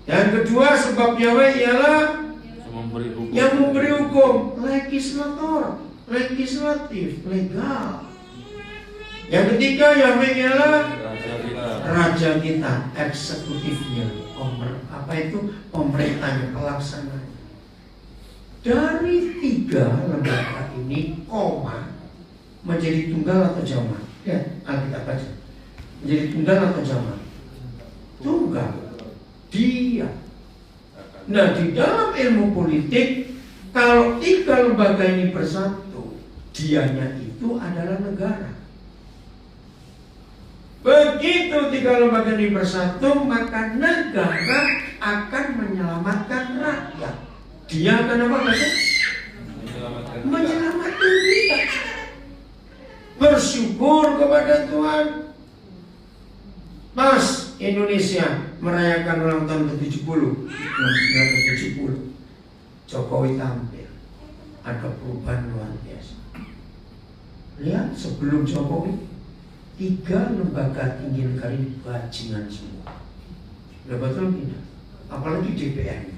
Yang kedua, sebab Yahweh ialah yang memberi hukum, legislator, legislatif, legal. Yang ketiga, Yahweh ialah raja kita, eksekutifnya, pemerintahnya, pelaksananya. Dari 3 lembaga ini, koma, menjadi tunggal atau jamak? Ya, Alkitab baca. Menjadi tunggal atau jamak? Tunggal. Dia. Nah, di dalam ilmu politik, kalau 3 lembaga ini bersatu, dianya itu adalah negara. Begitu 3 lembaga ini bersatu, maka negara akan menyelamatkan rakyat. Dia akan apa? Menyelamatkan kita. Bersyukur kepada Tuhan. Pas Indonesia merayakan ulang tahun ke-70, 1970, Jokowi tampil. Ada perubahan luar biasa. Lihat sebelum Jokowi, 3 lembaga tinggi negara ini bajingan semua. Udah betul tidak? Apalagi DPR-nya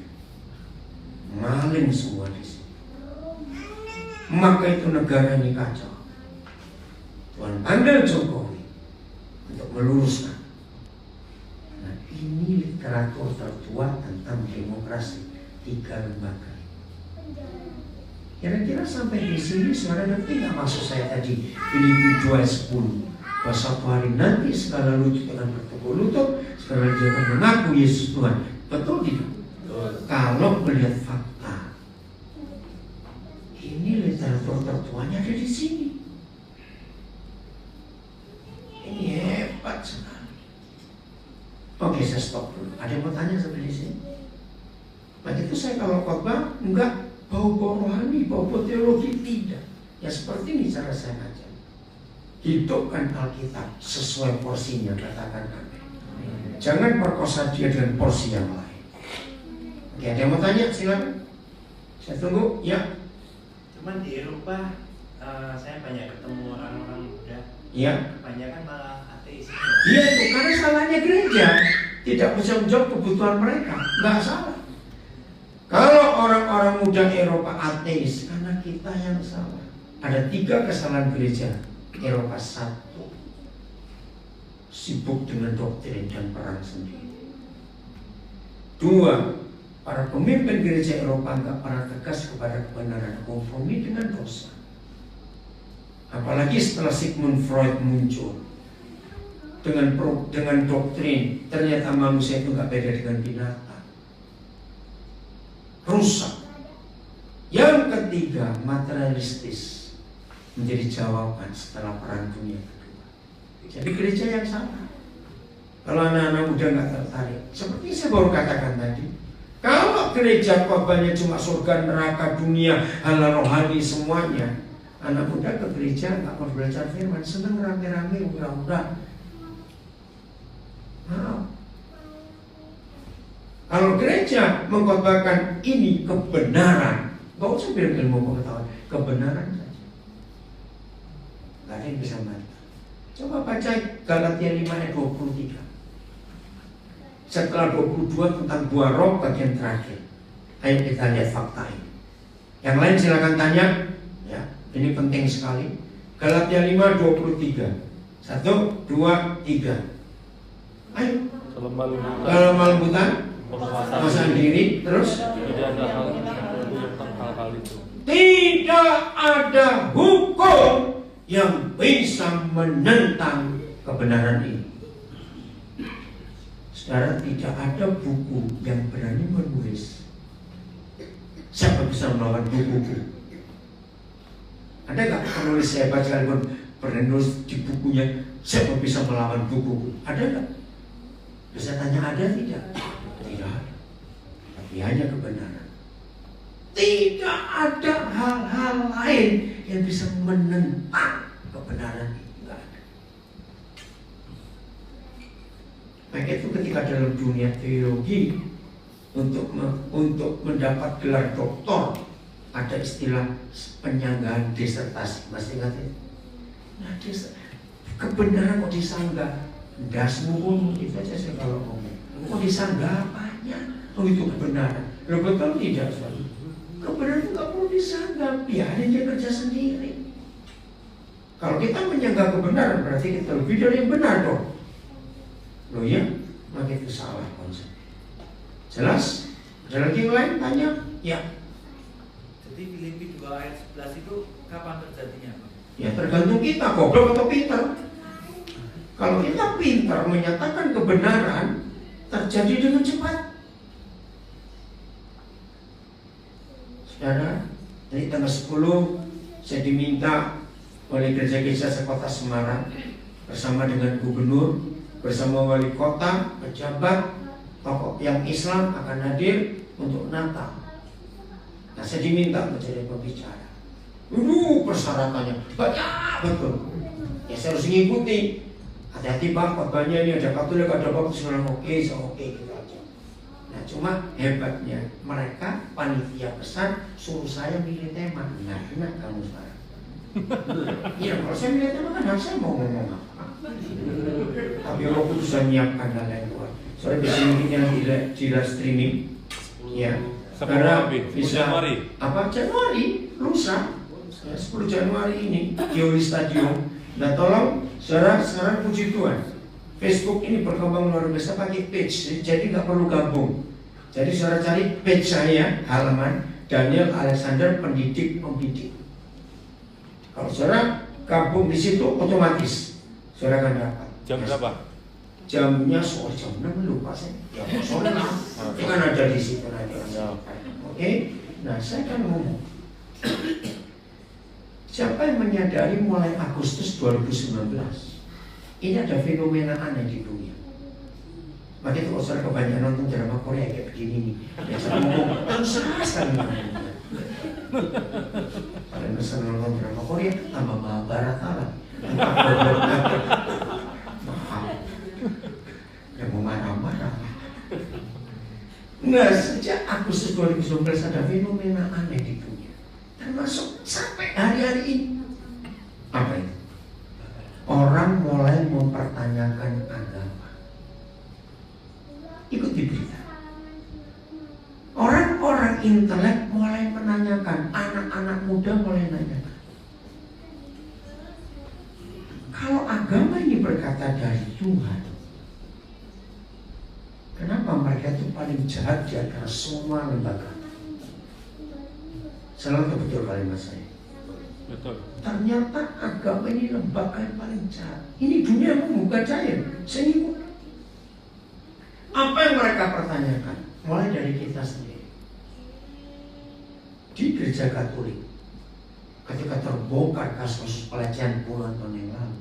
maling semua di sini. Maka itu negara ini kacau. Tuhan panggil Jokowi untuk meluruskan. Nah, ini literatur tertua tentang demokrasi, 3 lembaga. Kira-kira sampai di sini saudara ngerti nggak maksud saya tadi? Filipi 2:10. Bahwa suatu hari nanti segala lutut akan bertekuk lutut, segala lidah akan mengaku Yesus Tuhan. Betul tidak? Kalau melihat fakta, ini literatur tertuanya ada di sini. Ini hebat sekali. Oke, saya stop dulu. Ada yang mau tanya sampai di sini? Nah, itu saya kalau khotbah enggak bau-bau rohani, bau-bau teologi, tidak. Ya seperti ini cara saya ngajar. Hidupkan Alkitab sesuai porsinya, katakan amin. Jangan perkosa dia dengan porsi yang lain. Oke, ada yang mau tanya? Silakan. Saya tunggu. Ya.
Cuman di Eropa saya banyak ketemu orang-orang Buddha.
Iya.
Kebanyakan malah ateis.
Iya itu karena salahnya gereja tidak bisa menjawab kebutuhan mereka. Nggak salah. Kalau orang-orang muda Eropa ateis, karena kita yang salah. Ada 3 kesalahan gereja Eropa. 1, sibuk dengan doktrin dan perang sendiri. 2, para pemimpin gereja Eropa nggak pernah tegas kepada kebenaran, kompromi dengan dosa. Apalagi setelah Sigmund Freud muncul dengan doktrin ternyata manusia itu nggak beda dengan binatang. Rusak. Yang ketiga, materialistis menjadi jawaban setelah perang dunia kedua. Jadi gereja yang salah. Kalau anak-anak muda nggak tertarik, seperti saya baru katakan tadi, kalau gereja khotbahnya cuma surga, neraka, dunia, halal rohani semuanya, anak muda ke gereja nggak mau belajar firman, senang rame-rame, udah. Maaf. Kalau gereja mengkhotbahkan ini kebenaran, nggak usah bilang ilmu pengetahuan, kebenaran saja. Gak ada yang bisa bantah. Coba baca Galatia 5 ayat 23. Setelah 22 tentang buah roh bagian terakhir. Ayo kita lihat fakta ini. Yang lain silakan tanya. Ya, ini penting sekali. Galatia 5 23. 1, 2, 3. Ayo. Kelemah lembutan, penguasaan diri, terus
tidak ada hal tentang hal-hal itu.
Tidak ada hukum yang bisa menentang kebenaran ini. Saudara, tidak ada buku yang berani menulis. Siapa bisa melawan buku-buku? Ada gak penulis hebat sekalipun berani nulis di bukunya, siapa bisa melawan buku-buku? Ada gak? Bisa tanya ada tidak? Tidak ada. Tapi hanya kebenaran. Tidak ada hal-hal lain yang bisa menentang kebenaran ini. Tidak ada. Maka itu ketika dalam dunia teologi untuk mendapat gelar doktor ada istilah penyanggahan disertasi. Masih ingat itu? Nah, kebenaran kok disanggah? Dasmu pun itu aja saya kalau ngomong. Kok disanggah apanya? Oh itu kebenaran. Loh betul tidak? Kebenaran itu nggak perlu disanggah, biarin dia kerja sendiri. Kalau kita menyanggah kebenaran berarti kita lebih dari yang benar dong. Loh ya, maka itu salah konsep. Jelas? Ada lagi yang lain tanya? Ya.
Jadi Filipi 2 ayat 11 itu kapan terjadinya?
Ya tergantung kita, goblok atau pintar. Kalau kita pintar menyatakan kebenaran, terjadi dengan cepat. Saudara, dari tanggal 10 saya diminta oleh gereja-gereja sekota Semarang bersama dengan gubernur, bersama wali kota, pejabat, tokoh yang Islam akan hadir untuk Natal. Nah, saya diminta menjadi pembicara. Persyaratannya banyak betul. Ya saya harus mengikuti. Hati-hati Pak, khotbahnya ini ada Katolik, ada Baptis, oke gitu aja. Nah, cuma hebatnya mereka panitia besar suruh saya milih tema. Nah, enak kamu sekarang. Iya, kalau saya milih tema kan saya mau ngomong apa. Tapi Roh Kudus sudah menyiapkan hal yang luar. Soalnya di sini kita di live streaming, ya. Karena bisa Januari lusa, 10 Januari ini Gioli Stadium. Nah tolong saudara, sekarang puji Tuhan, Facebook ini berkembang luar biasa pakai page, jadi nggak perlu gabung. Jadi saudara cari page saya, halaman Daniel Alexander Pendidik Membidik. Kalau saudara gabung di situ otomatis saudara akan dapat.
Jam berapa?
Jamnya sore jam 6 lupa saya. Ya sore 6. Itu kan ada di situ nanti. Oke. Nah saya kan ngomong. Siapa yang menyadari mulai Agustus 2019 ini ada fenomena aneh di dunia. Makanya itu kalau saudara kebanyakan nonton drama Korea kayak begini nih, ya saya ngomong terserah sekali ngomongnya. Kalian bisa nonton drama Korea tambah Mahabharata lah. Yang mau marah-marah. Nah, sejak Agustus 2019 ada fenomena aneh di dunia. Termasuk sampai hari-hari ini. Apa itu? Orang mulai mempertanyakan agama. Ikuti berita. Orang-orang intelek mulai menanyakan, anak-anak muda mulai menanyakan. Kalau agama ini berkata dari Tuhan, kenapa mereka itu paling jahat di antara semua lembaga? Selalu betul kalimat saya.
Betul.
Ternyata agama ini lembaga yang paling jahat. Ini dunia membuka cair. Saya ikut. Apa yang mereka pertanyakan? Mulai dari kita sendiri. Di gereja Katolik, ketika terbongkar kasus pelecehan puluhan tahun yang lalu,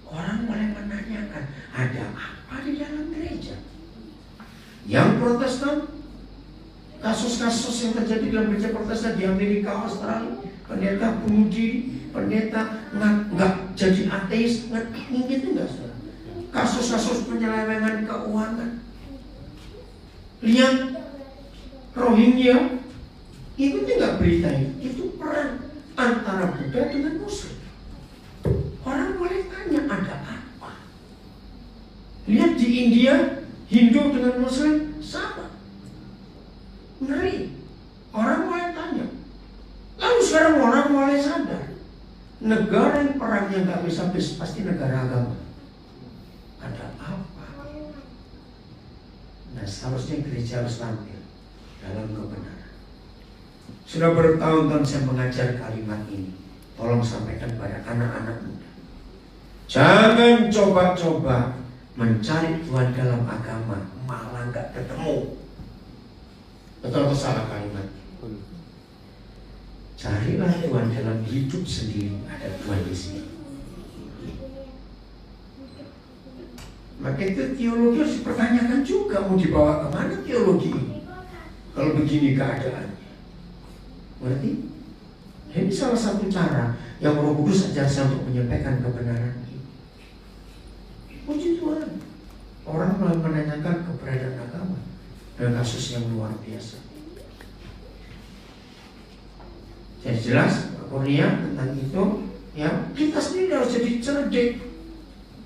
orang mulai menanyakan, ada apa di dalam gereja? Yang Protestan, kasus-kasus yang terjadi dalam gereja Protestan di Amerika, Australia, pendeta bunuh diri, pendeta nggak jadi ateis, gitu nggak saudara? Kasus-kasus penyelewengan keuangan. Lihat Rohingya, ikuti nggak berita ini? Itu perang antara Buddha dengan Muslim. Orang mulai tanya ada apa? Lihat di India, Hindu dengan Muslim sama. Ngeri. Orang mulai tanya. Lalu sekarang orang mulai sadar. Negara yang perangnya nggak bisa habis pasti negara agama. Ada apa? Nah seharusnya gereja harus tampil dalam kebenaran. Sudah bertahun-tahun saya mengajar kalimat ini. Tolong sampaikan pada anak-anak muda. Jangan coba-coba mencari Tuhan dalam agama, malah nggak ketemu. Betul atau salah kalimat? Carilah Tuhan dalam hidup sendiri, ada Tuhan di sini. Maka itu teologi harus dipertanyakan juga, mau dibawa kemana teologi ini? Kalau begini keadaannya, berarti ini salah satu cara yang Roh Kudus ajar saya untuk menyampaikan kebenaran ini. Puji Tuhan, orang mulai menanyakan keberadaan agama dan kasus yang luar biasa. Jadi jelas Kurnia tentang itu, ya kita sendiri harus jadi cerdik.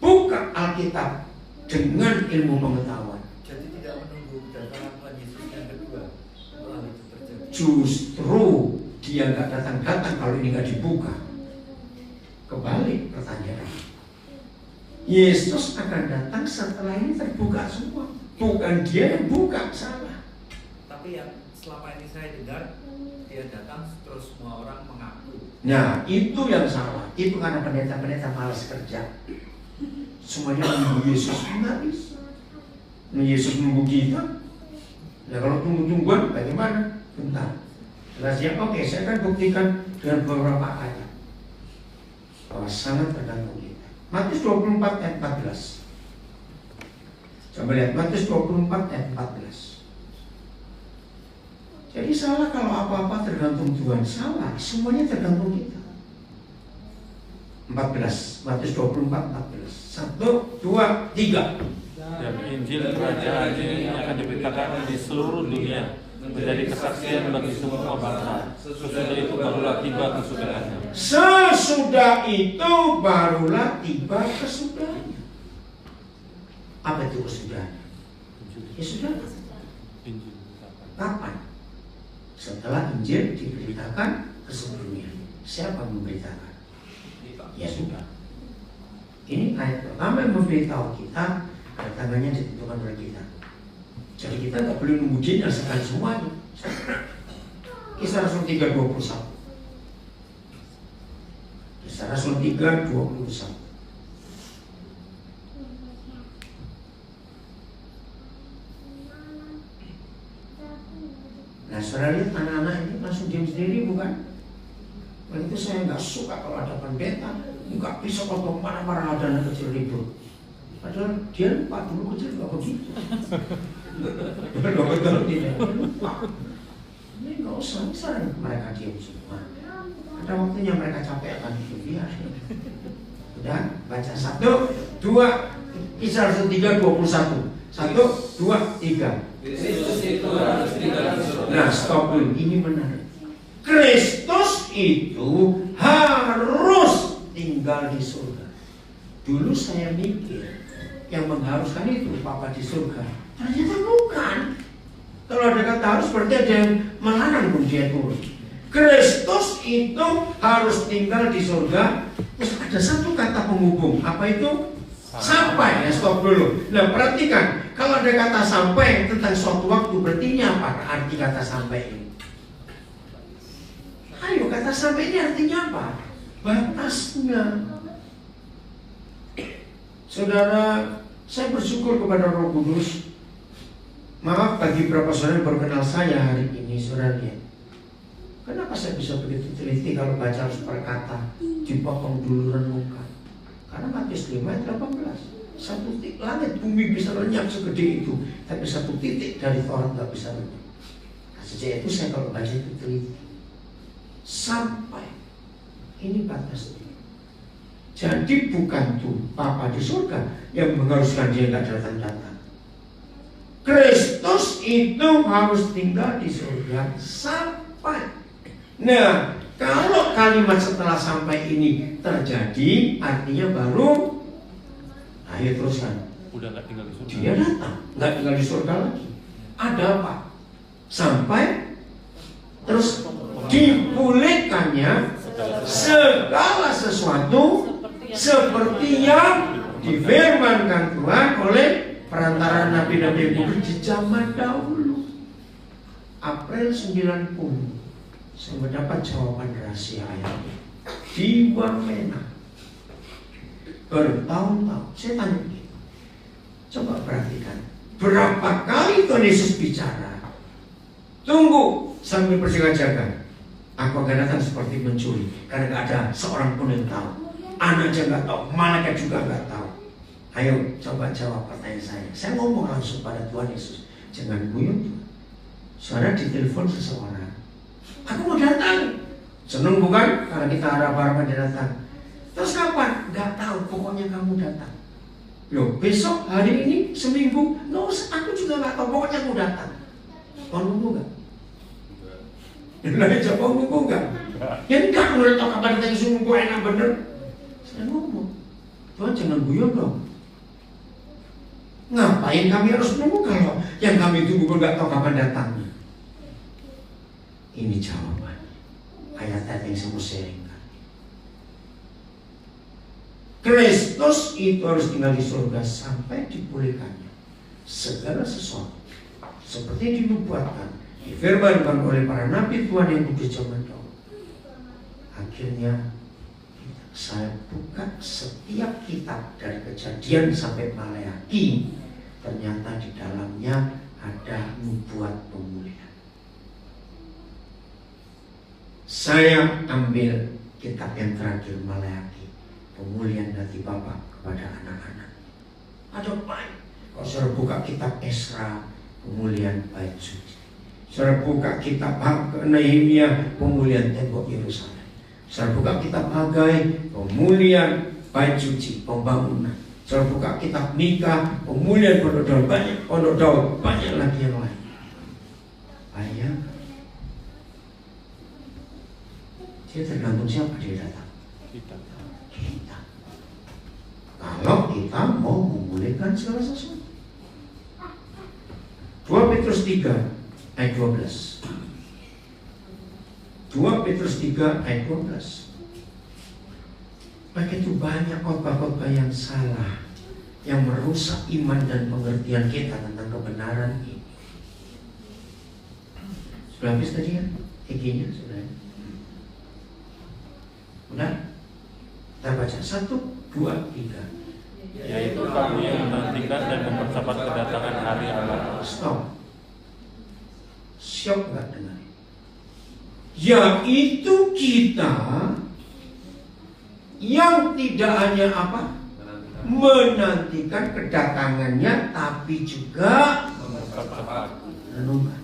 Buka Alkitab dengan ilmu pengetahuan.
Jadi tidak menunggu kedatangan Tuhan Yesus yang kedua setelah itu terjadi.
Justru dia nggak datang-datang kalau ini nggak dibuka. Kebalik pertanyaan. Yesus akan datang setelah ini terbuka semua. Bukan dia yang buka, salah.
Tapi yang selama ini saya dengar, dia datang terus semua orang mengaku.
Nah itu yang salah. Itu karena pendeta-pendeta malas kerja. Semuanya menunggu Yesus, nggak bisa. Yesus menunggu kita. Nah kalau tunggu-tungguan bagaimana? Bentar. Jelas ya, oke, saya akan buktikan dengan beberapa ayat bahwa sangat tergantung kita. Matius 24 ayat 14. Coba lihat Matius 24 ayat 14. Jadi salah kalau apa-apa tergantung Tuhan. Salah, semuanya tergantung kita. 14, Matius 24, 14. 1, 2, 3.
Dan Injil Kerajaan ini akan diberitakan di seluruh dunia, menjadi kesaksian bagi semua bangsa. Sesudah itu barulah tiba kesudahannya.
Sesudah itu barulah tiba kesudahannya. Apa itu kesudahannya? Ya sudah. Kapan? Setelah Injil diberitakan ke seluruh dunia. Siapa memberitakan? Ya sudah. Ini ayat pertama yang memberitahu kita, tangannya ditentukan oleh kita. Jadi kita nggak boleh nunggu dinyatakan semuanya. Kisah Rasul 3:21. Kisah Rasul 3:21. Nah, saudara lihat anak-anak ini langsung diam sendiri, bukan? Waktu itu saya nggak suka kalau ada pendeta nggak bisa kalau marah-marah ada anak kecil ribut. Padahal dia lupa dulu kecil nggak begitu. Betul tidak lupa. Ini nggak usah misalnya mereka diam semua. Ada waktunya mereka capek akan itu biar. Udah baca 1, 2, Kisah Rasul 3:21. 1, 2, 3.
Kristus itu harus tinggal di surga.
Nah, stop dulu. Ini menarik. Kristus itu harus tinggal di surga. Dulu saya mikir yang mengharuskan itu Papa di surga. Ternyata bukan. Kalau ada kata harus berarti ada yang melarang pun dia turun. Kristus itu harus tinggal di surga. Terus ada satu kata penghubung. Apa itu? Sampai. Ya, stop dulu. Nah, perhatikan. Kalau ada kata sampai tentang suatu waktu, berarti ini apa arti kata sampai ini? Ayo, kata sampai ini artinya apa? Batasnya. Saudara, saya bersyukur kepada Roh Kudus. Maaf bagi beberapa saudara yang baru kenal saya hari ini, saudara lihat. Kenapa saya bisa begitu teliti kalau baca harus per kata, dipotong dulu renungkan? Karena Matius 5 ayat 18. Satu titik langit bumi bisa lenyap segede itu, tapi satu titik dari Taurat nggak bisa lenyap. Nah, sejak itu saya kalau baca itu teliti. Sampai ini batasnya. Jadi bukan tuh Papa di surga yang mengharuskan dia nggak datang-datang. Kristus itu harus tinggal di surga sampai. Nah, kalau kalimat setelah sampai ini terjadi, artinya baru. Ayo teruskan.
Udah nggak tinggal di surga.
Dia datang, nggak tinggal di surga lagi. Ada apa? Sampai terus dipulihkannya segala sesuatu seperti yang difirmankan Tuhan oleh perantara nabi-nabi kudus di zaman dahulu. April 90 saya mendapat jawaban rahasia ayat di Wamena. Bertahun-tahun saya tanya begini, coba perhatikan berapa kali Tuhan Yesus bicara, tunggu sambil berjaga-jaga, aku akan datang seperti mencuri, karena gak ada seorang pun yang tahu, anak aja gak tahu, malaikat juga gak tahu. Ayo coba jawab pertanyaan saya ngomong langsung pada Tuhan Yesus, jangan guyon. Saudara ditelepon seseorang, aku mau datang, seneng bukan? Karena kita harap-harapan dia datang. Terus kapan? Gak tahu, pokoknya kamu datang. Loh, besok, hari ini, seminggu, no, aku juga gak tahu, pokoknya aku datang. Kau nunggu gak? Nah, coba nunggu gak? Ya enggak, menurut kapan kita disuruh gue enak bener. Saya ngomong, Tuhan jangan guyon dong. Ngapain kami harus nunggu kalau yang kami tunggu pun gak tahu kapan datangnya? Ini jawaban ayat-ayat yang saya sharing. Kristus itu harus tinggal di surga sampai dipulihkannya segala sesuatu seperti dinubuatkan, difirmankan oleh para nabi Tuhan yang kudus zaman dahulu. Akhirnya saya buka setiap kitab dari Kejadian sampai Maleakhi, ternyata di dalamnya ada nubuat pemulihan. Saya ambil kitab yang terakhir Maleakhi. pemulihan hati Bapa kepada anak-anak. Ada banyak. Kalau saudara buka kitab Esra, pemulihan bait suci. Saudara buka kitab Nehemia, pemulihan tembok Yerusalem. Saudara buka kitab Hagai, pemulihan bait suci, pembangunan. Saudara buka kitab Mika, pemulihan pondok Daud, banyak lagi yang lain. Banyak. Dia tergantung siapa dia datang. Kita. Kalau kita mau memulihkan segala sesuatu. 2 Petrus 3 ayat 12. 2 Petrus 3 ayat 12. Begitu banyak khotbah-khotbah yang salah, yang merusak iman dan pengertian kita tentang kebenaran ini. Sudah habis tadi ya? EG-nya sudah. Udah? Kita baca 1, 2, 3.
Yaitu kamu yang menantikan dan mempercepat kedatangan hari Allah.
Stop. Syok nggak dengar? Yaitu kita yang tidak hanya apa? Menantikan kedatangannya, tapi juga
Mempercepat.
menunggu.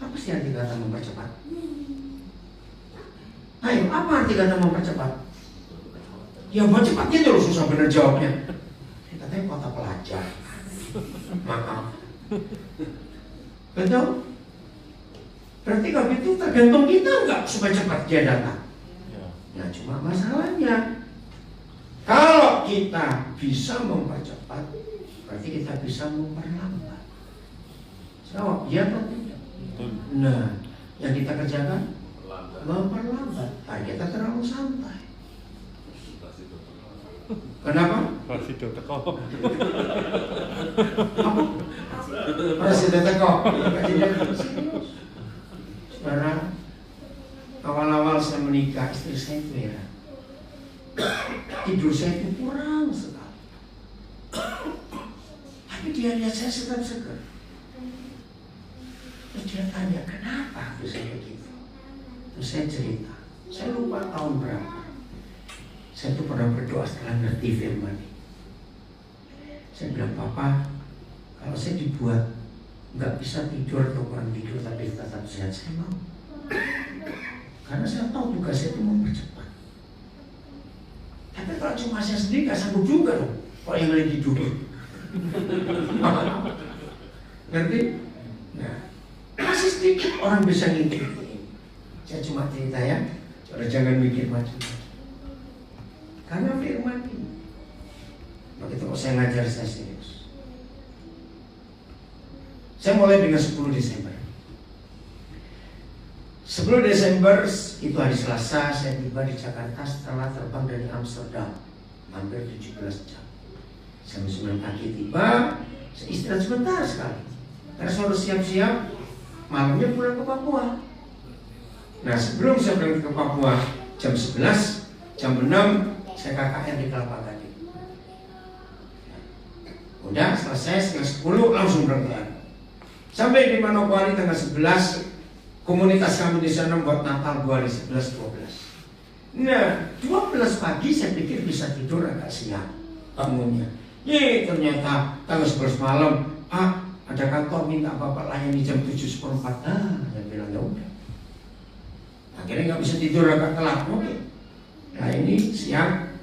Apa sih arti kata mempercepat? Ayo, apa arti kata mempercepat? Ya mau cepat gitu loh, susah bener jawabnya. Katanya kota pelajar. Maaf. Betul? Berarti kalau itu tergantung kita nggak supaya cepat dia datang. Ya cuma masalahnya, kalau kita bisa mempercepat, berarti kita bisa memperlambat. Jawab, ya atau tidak? Nah, yang kita kerjakan memperlambat. Kita terlalu santai. Kenapa?
Presiden teko.
Presiden teko. Saudara, awal-awal saya menikah, istri saya itu heran. Tidur saya itu kurang sekali. Tapi dia lihat saya segar-segar. Terus dia tanya, kenapa aku saya begitu? Terus saya cerita, saya lupa tahun berapa. Saya tuh pernah berdoa setelah ngerti firman ini. Saya bilang, Papa, kalau saya dibuat nggak bisa tidur atau kurang tidur tapi tetap sehat, saya mau. Karena saya tahu tugas saya itu mempercepat. Tapi kalau cuma saya sendiri nggak sanggup juga dong. Kalau yang lagi tidur, ngerti? Nah, masih sedikit orang bisa ngikutin. Saya cuma cerita ya, jangan mikir macam-macam. Karena firman ini. Begitu kok saya ngajar, saya serius. Saya mulai dengan 10 Desember. 10 Desember itu hari Selasa, saya tiba di Jakarta setelah terbang dari Amsterdam, hampir 17 jam. Jam 9 pagi tiba, saya istirahat sebentar sekali. Karena saya harus siap-siap, malamnya pulang ke Papua. Nah, sebelum saya berangkat ke Papua, jam 11, jam 6, saya KKR di Kelapa Gading. Udah selesai, setengah 10 langsung berangkat. Sampai di Manokwari tanggal 11, komunitas kami di sana buat Natal 2 hari 11-12. Nah, 12 pagi saya pikir bisa tidur agak siang bangunnya. Ternyata tanggal 11 malam, Pak, ada kantor minta Bapak layani jam 7:04. Saya bilang ya udah. Akhirnya nggak bisa tidur agak telat. Oke. Nah ini siang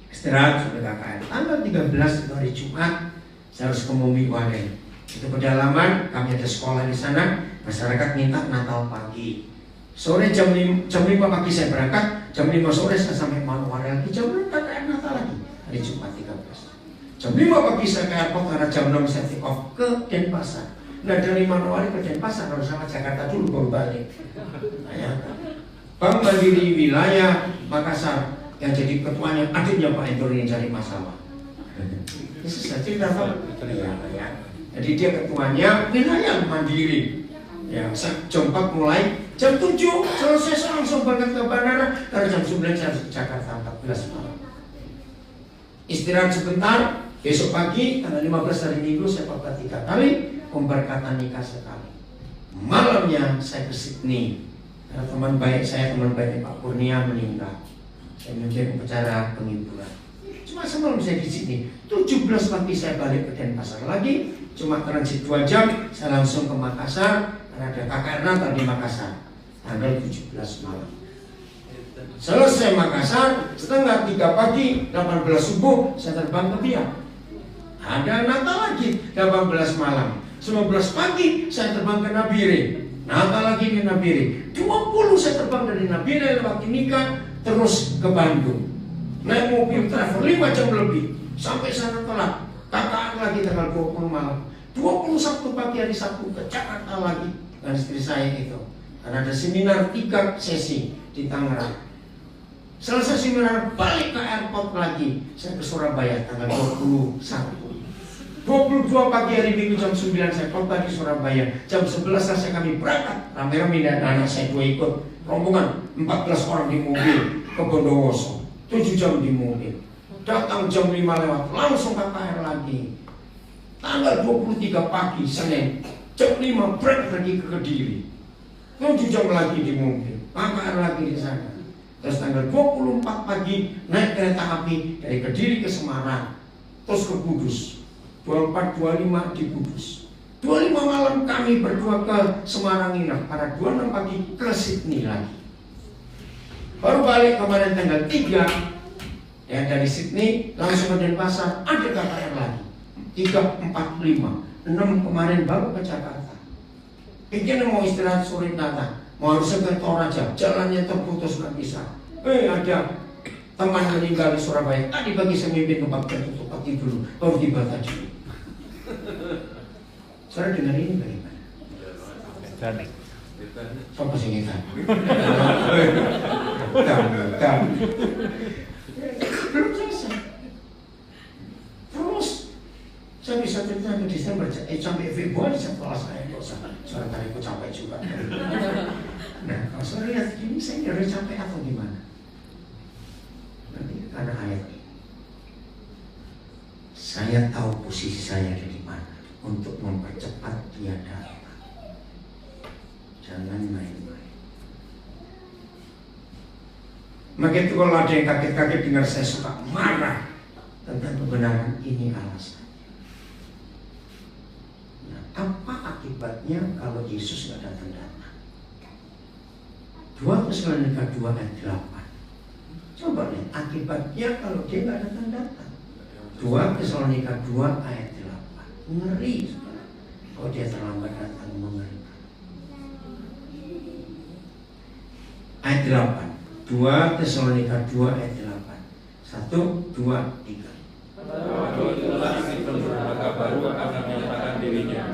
istirahat sudah KKR. Tanggal 13 itu hari Jumat, saya harus ke Mumbi Waden. Itu pedalaman, kami ada sekolah di sana. Masyarakat minta Natal pagi. Sore jam 5 pagi saya berangkat, jam 5 sore saya sampai Manokwari lagi, jam 6 KKR Natal lagi. Hari Jumat 13. Jam 5 pagi saya ke airport karena jam 6 saya take off ke Denpasar. Nah dari Manokwari ke Denpasar harus sama Jakarta dulu baru balik. Bank Mandiri wilayah Makassar yang jadi ketuanya adiknya Pak Endor yang cari masalah. Ini saya cerita Pak. Ya. Jadi dia ketuanya wilayah Mandiri. Ya, jam 4 mulai, jam 7 selesai saya langsung berangkat ke bandara. Karena jam 9 saya harus ke Jakarta 14 malam. Istirahat sebentar, besok pagi tanggal 15 hari Minggu saya khotbah 3 kali, pemberkatan nikah sekali. Malamnya saya ke Sydney Karena teman baik saya, teman baik Pak Kurnia meninggal. Saya memimpin upacara pengiburan. Cuma semalam saya di sini, 17 pagi saya balik ke Denpasar lagi. Cuma transit 2 jam, saya langsung ke Makassar. Karena ada KKR Natal di Makassar, tanggal 17 malam. Selesai Makassar, setengah 3 pagi, 18 subuh, saya terbang ke Biak. Ada Natal lagi, 18 malam. 19 pagi, saya terbang ke Nabire. Natal lagi di Nabire. 20 saya terbang dari Nabire lewat Timika, terus ke Bandung. Naik mobil travel 5 jam lebih, sampai sana telat. KKR lagi tanggal 20 malam. 21 pagi hari Sabtu ke Jakarta lagi dengan istri saya itu. Karena ada seminar 3 sesi di Tangerang. Selesai seminar balik ke airport lagi. Saya ke Surabaya tanggal 21. 22 pagi hari Minggu jam 9 saya khotbah di Surabaya. Jam 11 selesai kami berangkat. Rame-rame dan anak saya 2 ikut. Rombongan 14 orang di mobil ke Bondowoso. 7 jam di mobil. Datang jam 5 lewat, langsung KKR lagi. Tanggal 23 pagi Senin, jam 5 break lagi ke Kediri. 7 jam lagi di mobil, KKR lagi di sana. Terus tanggal 24 pagi naik kereta api dari Kediri ke Semarang, terus ke Kudus. 24-25 di Kudus. 25 malam kami berdua ke Semarang nginep. Pada 26 pagi ke Sydney lagi. Baru balik kemarin tanggal 3 ya, dari Sydney langsung ke Denpasar, ada KKR lagi 3, 4, 5, 6 kemarin baru ke Jakarta. Pikirnya mau istirahat sore datang, mau harus ke Toraja, jalannya terputus nggak bisa. Ada teman meninggal di Surabaya. Tadi pagi saya mimpin tempat tertutup pagi dulu, baru tiba tadi. Saudara dengar ini bagaimana? Siapa sih kita? Belum selesai. Terus saya bisa cerita ke Desember, sampai Februari setelah saya soalnya tadi aku capek juga. Nah, kalau saya lihat gini, saya nyari capek atau gimana? Nanti karena ayat ini, saya tahu posisi saya ada di mana untuk mempercepat dia datang. Jangan main-main. Maka itu kalau ada yang kaget-kaget dengar saya suka marah tentang kebenaran, ini alasannya. Nah, apa akibatnya kalau Yesus nggak datang-datang? 2 Tesalonika 2 ayat 8. Coba lihat akibatnya kalau dia nggak datang-datang. 2 Tesalonika 2 ayat 8. Ngeri kalau dia terlambat datang, mengerikan. Ayat 8. 2 Tesalonika 2 ayat 8. 1, 2, 3.
Waktu itulah kita berbaga baru akan menyatakan dirinya,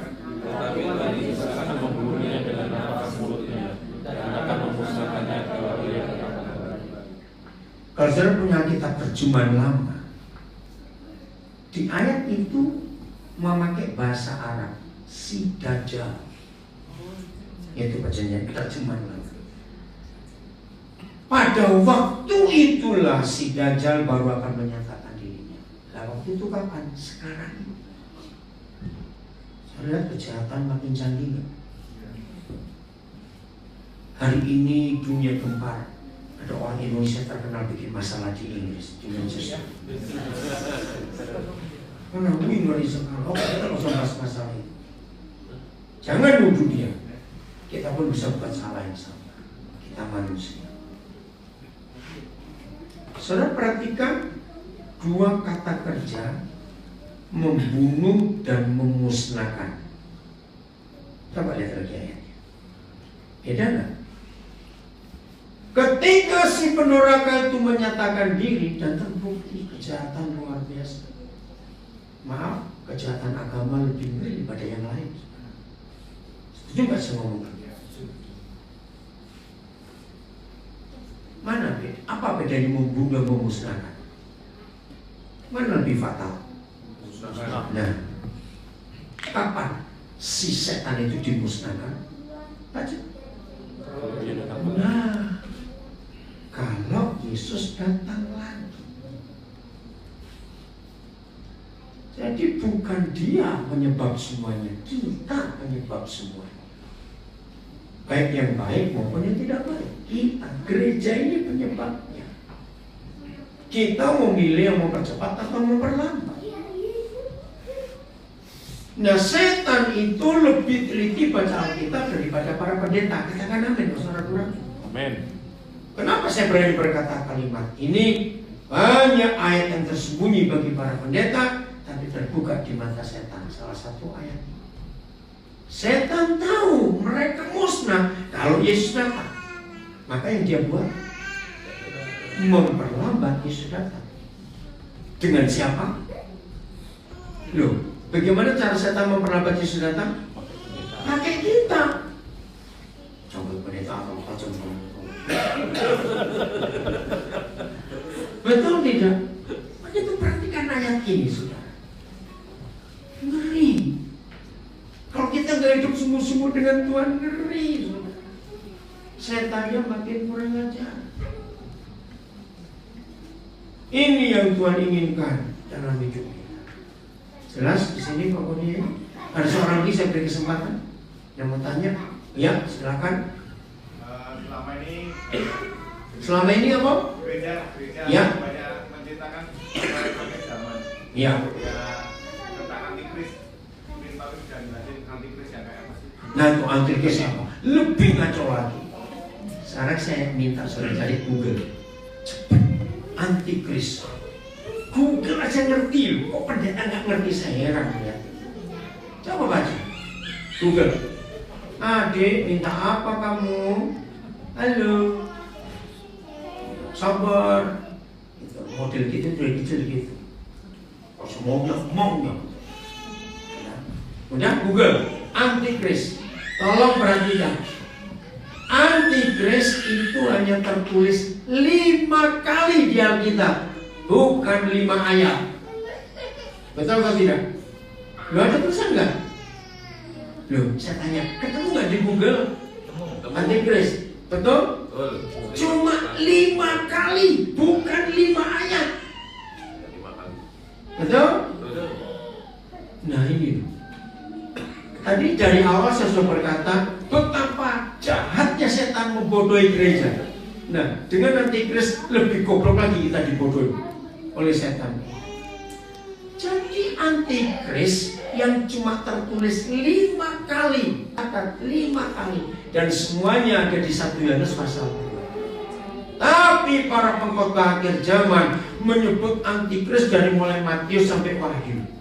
tetapi Tuhan Yesus akan membunuhnya dengan nafas mulutnya dan akan memusnahkannya kalau dia datang.
Kalau saudara punya kitab terjemahan lama, di ayat itu memakai bahasa Arab, si Dajjal. Itu bacanya terjemahan lama. Pada waktu itulah si Dajjal baru akan menyatakan dirinya. Nah, waktu itu kapan? Sekarang. Saya lihat kejahatan makin canggih gak? Hari ini dunia gempar. Ada orang Indonesia terkenal bikin masalah di Inggris, di Manchester. Karena Indonesia kalau kita nggak usah bahas masalah itu. Jangan nuduh dia. Kita pun bisa buat salah yang sama. Kita manusia. Saudara perhatikan 2 kata kerja, membunuh dan memusnahkan. Coba lihat lagi ayatnya. Beda nggak? Ketika si pendurhaka itu menyatakan diri dan terbukti kejahatan luar biasa. Maaf, kejahatan agama lebih ngeri daripada yang lain. Setuju nggak saya ngomong? Mana beda? Apa bedanya membunuh dan memusnahkan? Mana lebih fatal? Nah, kapan si setan itu dimusnahkan? Baca. Nah, kalau Yesus datang lagi. Jadi bukan dia penyebab semuanya, kita penyebab semuanya. baik yang baik maupun yang tidak baik. Kita, gereja ini penyebabnya. Kita mau milih yang mempercepat atau memperlambat. Nah, setan itu lebih teliti baca Alkitab daripada para pendeta. Katakan amin, saudara-saudara.
Amin.
Kenapa saya berani berkata kalimat ini? Banyak ayat yang tersembunyi bagi para pendeta, tapi terbuka di mata setan. Salah satu ayat. Setan tahu mereka musnah kalau Yesus datang. Maka yang dia buat, memperlambat Yesus datang. Dengan siapa? Loh, bagaimana cara setan memperlambat Yesus datang? Pakai kita. Coba pendeta apa coba. Betul tidak? Begitu perhatikan ayat ini, saudara. Ngeri. Kalau kita nggak hidup sungguh-sungguh dengan Tuhan, ngeri, saudara. Setannya makin kurang ajar. Ini yang Tuhan inginkan dalam hidup kita. Jelas di sini Pak Bodi? Ada seorang lagi saya beri kesempatan yang mau tanya. Ya, silakan. Selama ini apa?
Gereja
ya.
banyak menceritakan pakai zaman.
Ya.
Tentang antikris. Mungkin Pak bisa jelasin antikris yang kayak apa sih?
Nah, itu antikris apa? Lebih ngaco lagi. Sekarang saya minta saudara cari Google. Cepat. Antikris. Google aja ngerti loh. Kok pendeta nggak ngerti, saya heran ya. Coba baca. Google. Adik, minta apa kamu? Halo. Sabar. Gitu. Model gitu dari kecil gitu. Kalau semuanya. Udah Google antikris. Tolong perhatikan. Antikris itu hanya tertulis 5 kali di Alkitab, bukan 5 ayat. Betul atau tidak? Lo ada tulisan nggak? Loh, saya tanya, ketemu nggak di Google? Antikris, betul? Cuma 5 kali, bukan 5 ayat. Betul? Nah ini. Tadi dari awal saya sudah berkata betapa jahatnya setan membodohi gereja. Nah, dengan antikris lebih goblok lagi kita dibodohi oleh setan. Jadi antikris yang cuma tertulis 5 kali, kata 5 kali, dan semuanya ada di 1 Yohanes pasal 2. Tapi para pengkhotbah akhir zaman menyebut antikris dari mulai Matius sampai Wahyu.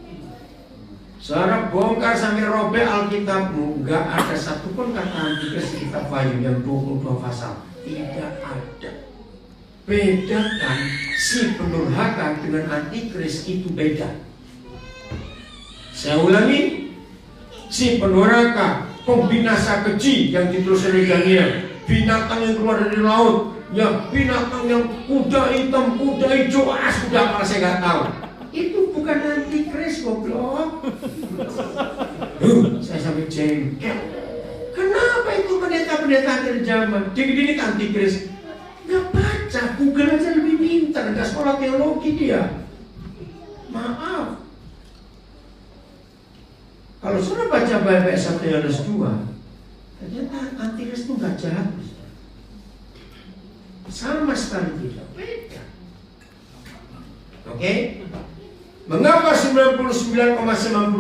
Saudara bongkar sampai robek Alkitabmu, nggak ada satupun kata antikris di kitab Wahyu yang 22 pasal. Tidak ada. Bedakan si pendurhaka dengan antikris itu beda. Saya ulangi, si pendurhaka, pembinasa keji yang ditulis oleh Daniel, binatang yang keluar dari laut, ya binatang yang kuda hitam, kuda hijau, kuda apa saya nggak tahu. Itu bukan antikris, goblok. Saya sampai jengkel. Kenapa itu pendeta-pendeta akhir zaman dikit-dikit antikris? Nggak baca, Google aja lebih pintar, nggak sekolah teologi dia. Maaf. Kalau sudah baca Bible 1 Yohanes 2, ternyata antikris itu nggak jahat. Sama sekali tidak beda. Oke? Mengapa 99,99%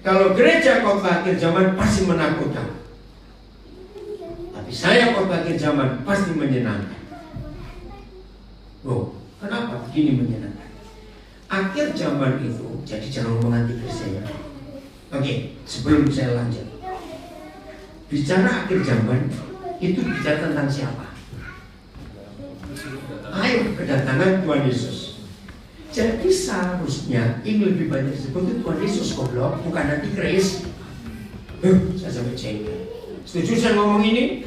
kalau gereja khotbah akhir zaman pasti menakutkan? Tapi saya khotbah akhir zaman pasti menyenangkan. Oh, kenapa begini menyenangkan? Akhir zaman itu, jadi jangan ngomong antikris saya. Oke, sebelum saya lanjut, bicara akhir zaman itu bicara tentang siapa? Ayo, kedatangan Tuhan Yesus. Jadi seharusnya ini lebih banyak disebut itu Tuhan Yesus, goblok, bukan antikris. Saya sampai jengkel. Setuju saya ngomong ini?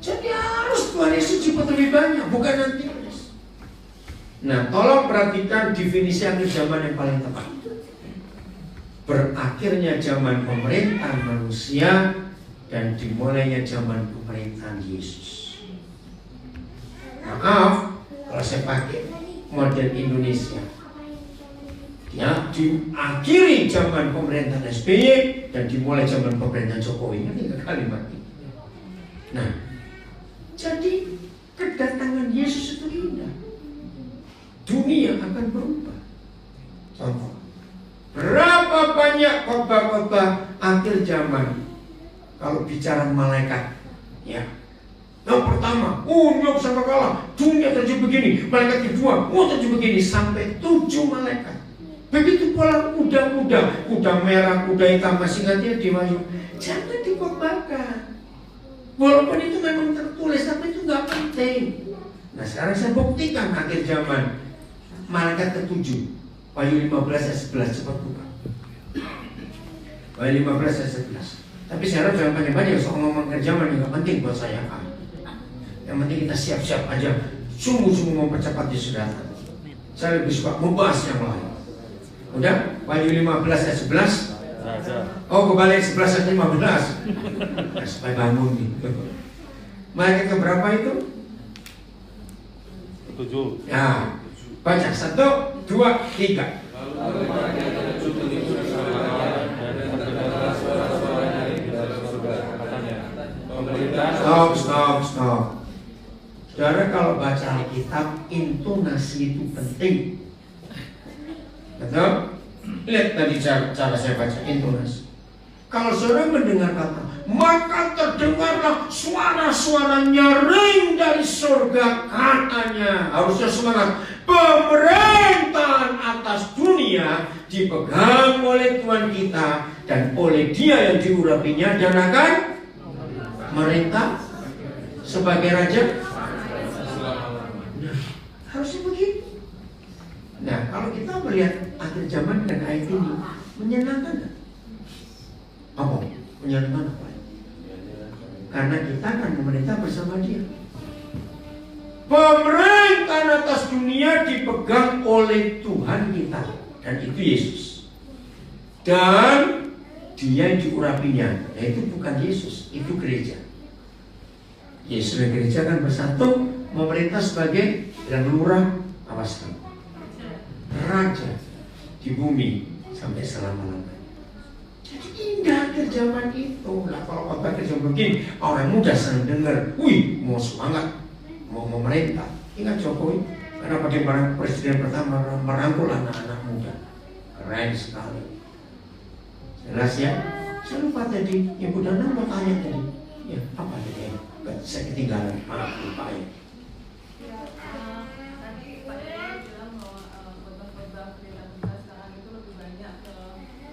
Jadi harus Tuhan Yesus disebut lebih banyak, bukan antikris. Nah, tolong perhatikan definisi akhir zaman yang paling tepat. Berakhirnya zaman pemerintahan manusia dan dimulainya zaman pemerintahan Yesus. Maaf kalau saya pakai model Indonesia. Ya, diakhiri zaman pemerintahan SBY dan dimulai zaman pemerintahan Jokowi. Ini kalimat ini. Nah, jadi kedatangan Yesus itu indah. Dunia akan berubah. Contoh, berapa banyak khotbah-khotbah akhir zaman kalau bicara malaikat, ya. Yang pertama, nyok sama kalah, dunia terjadi begini. Malaikat kedua, terjadi begini, sampai 7 malaikat. Begitu pola kuda-kuda, kuda merah, kuda hitam, masih ingat di Wahyu. Jangan dikhotbahkan. Walaupun itu memang tertulis, tapi itu nggak penting. Nah, sekarang saya buktikan akhir zaman. Malaikat ke-7, Wahyu 15 ayat 11, cepat buka. Wahyu 15 ayat 11. Tapi saya harap jangan banyak-banyak soal ngomong akhir zaman, nggak penting buat saya. Yang penting kita siap-siap aja, sungguh-sungguh mempercepat Yesus datang. Saya lebih suka membahas yang lain. Udah, Wahyu 15 ayat 11. Oh, kebalik 11 ayat 15. Nah, supaya bangun nih. Malaikat ke berapa itu?
7.
Ya, baca 1, 2, 3. Stop. Saudara, kalau baca Alkitab, intonasi itu penting. Betul? Lihat tadi cara saya baca intonasi. Kalau saudara mendengar kata, maka terdengarlah suara-suara nyaring dari surga, katanya. Harusnya semangat. Pemerintahan atas dunia dipegang oleh Tuhan kita dan oleh Dia yang diurapinya dan akan merintah sebagai raja. Nah, harusnya begitu. Nah, kalau kita melihat akhir zaman dan ayat ini, menyenangkan gak? Apa? Menyenangkan apa? Karena kita akan memerintah bersama Dia. Pemerintahan atas dunia dipegang oleh Tuhan kita, dan itu Yesus. Dan Dia yang diurapinya. Nah, itu bukan Yesus, itu gereja. Yesus dan gereja akan bersatu memerintah sebagai dan lurah, awas kamu, raja di bumi sampai selama-lamanya. Jadi indah akhir zaman itu. Lah kalau khotbah akhir zaman begini, orang muda senang dengar, wih, mau semangat, mau memerintah. Ingat Jokowi, kenapa dia presiden pertama merangkul anak-anak muda? Keren sekali. Jelas ya? Saya lupa tadi, Ibu Dana mau tanya tadi. Ya, apa tadi? Saya ketinggalan, maaf lupa ya.
Tadi Pak Yaya bilang bahwa khotbah-khotbah berita sekarang itu lebih banyak ke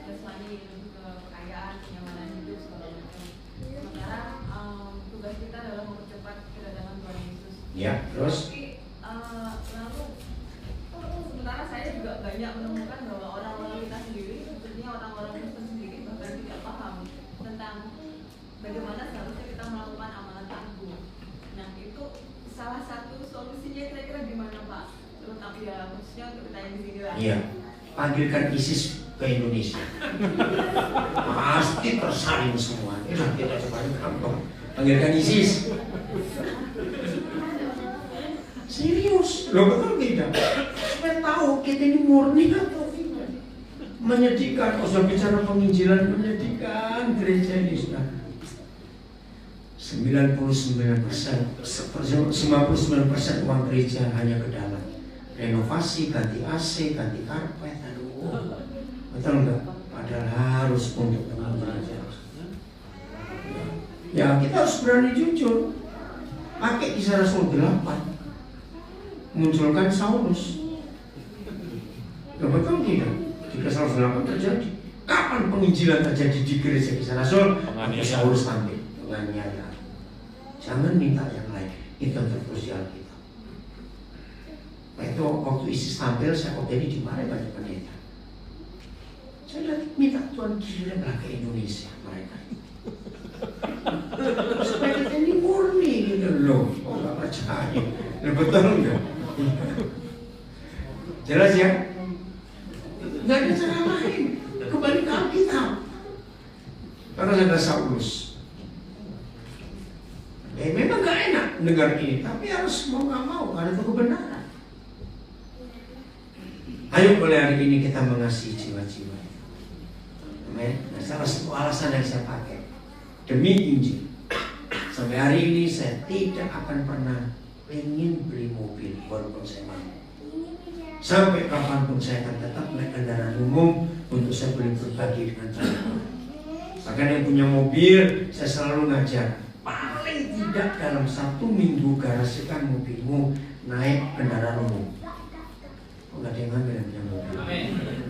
jasmani, lebih ke kekayaan, kenyamanan hidup segala macam. Sementara tugas kita adalah mempercepat kedatangan Tuhan Yesus.
Ya, terus?
Lalu sementara saya juga banyak menemukan bahwa orang-orang kita sendiri, khususnya orang-orang Kristen sendiri, bahkan tidak paham tentang bagaimana seharusnya kita melakukan amalan tangguh. Nah, itu salah satu solusinya kira-kira gimana, Pak? Terutama ya khususnya untuk kita yang di sini lah.
Iya, panggilkan ISIS ke Indonesia. Pasti tersaring semua. Kita coba di kantor. Panggilkan ISIS. Serius, lo betul tidak? Supaya tahu kita ini murni atau tidak. Menyedihkan, kalau sudah bicara penginjilan, menyedihkan gereja ini sudah 99% uang gereja hanya ke dalam. Renovasi, ganti AC, ganti karpet, aduh, betul enggak? Padahal harus untuk gereja. Ya, kita harus berani jujur. Pakai Kisah Rasul 8, munculkan Saulus. Ya, betul tidak? Di Kisah Rasul 8 terjadi. Kapan penginjilan terjadi di gereja Kisah Rasul? Saulus tampil penganiayaan. Jangan minta yang lain, itu yang tertulis di Alkitab. Itu waktu ISIS tampil, saya kok jadi dimarahi banyak pendeta. Saya minta Tuhan kirimlah ke Indonesia mereka. Supaya kita ini murni gitu loh. Oh, gak percaya. Betul enggak? Jelas ya? Gak ada cara lain. Kembali ke Alkitab. Karena ada Saulus. Memang gak enak dengar ini, tapi harus mau gak mau, karena itu kebenaran. Ayo mulai hari ini kita mengasihi jiwa-jiwa. Amin. Nah, salah satu alasan yang saya pakai demi Injil. Sampai hari ini saya tidak akan pernah ingin beli mobil walaupun saya mau. Sampai kapanpun saya akan tetap naik kendaraan umum untuk saya boleh berbagi dengan teman-teman. Bahkan yang punya mobil, saya selalu ngajar, paling tidak dalam 1 minggu garasikan mobilmu naik kendaraan umum. Kok gak ada yang ngambil yang punya mobil?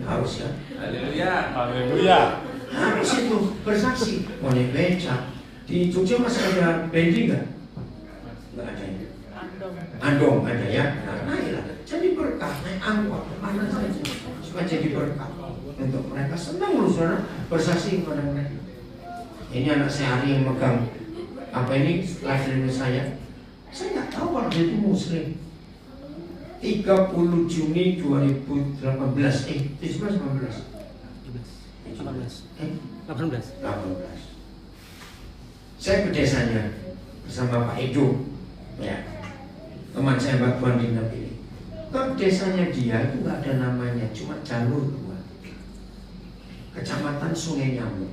Harus ya.
Haleluya.
Haleluya.
Harus itu bersaksi. Mau naik becak. Di Jogja masih ada bendi nggak? Nggak ada ya. Andong ada ya. Nah, naiklah. Jadi berkah naik angkot mana saja supaya jadi berkah untuk mereka. Senang loh saudara bersaksi kepada mereka. Ini anak saya Ari yang megang apa ini lahiran saya. Saya nggak tahu kalau dia itu Muslim. 30 Juni 2018 17 18 saya ke desanya bersama Pak Edo ya, teman saya Mbak Tuan di Napili. Ke desanya dia itu nggak ada namanya, cuma jalur 2, Kecamatan Sungai Nyamuk.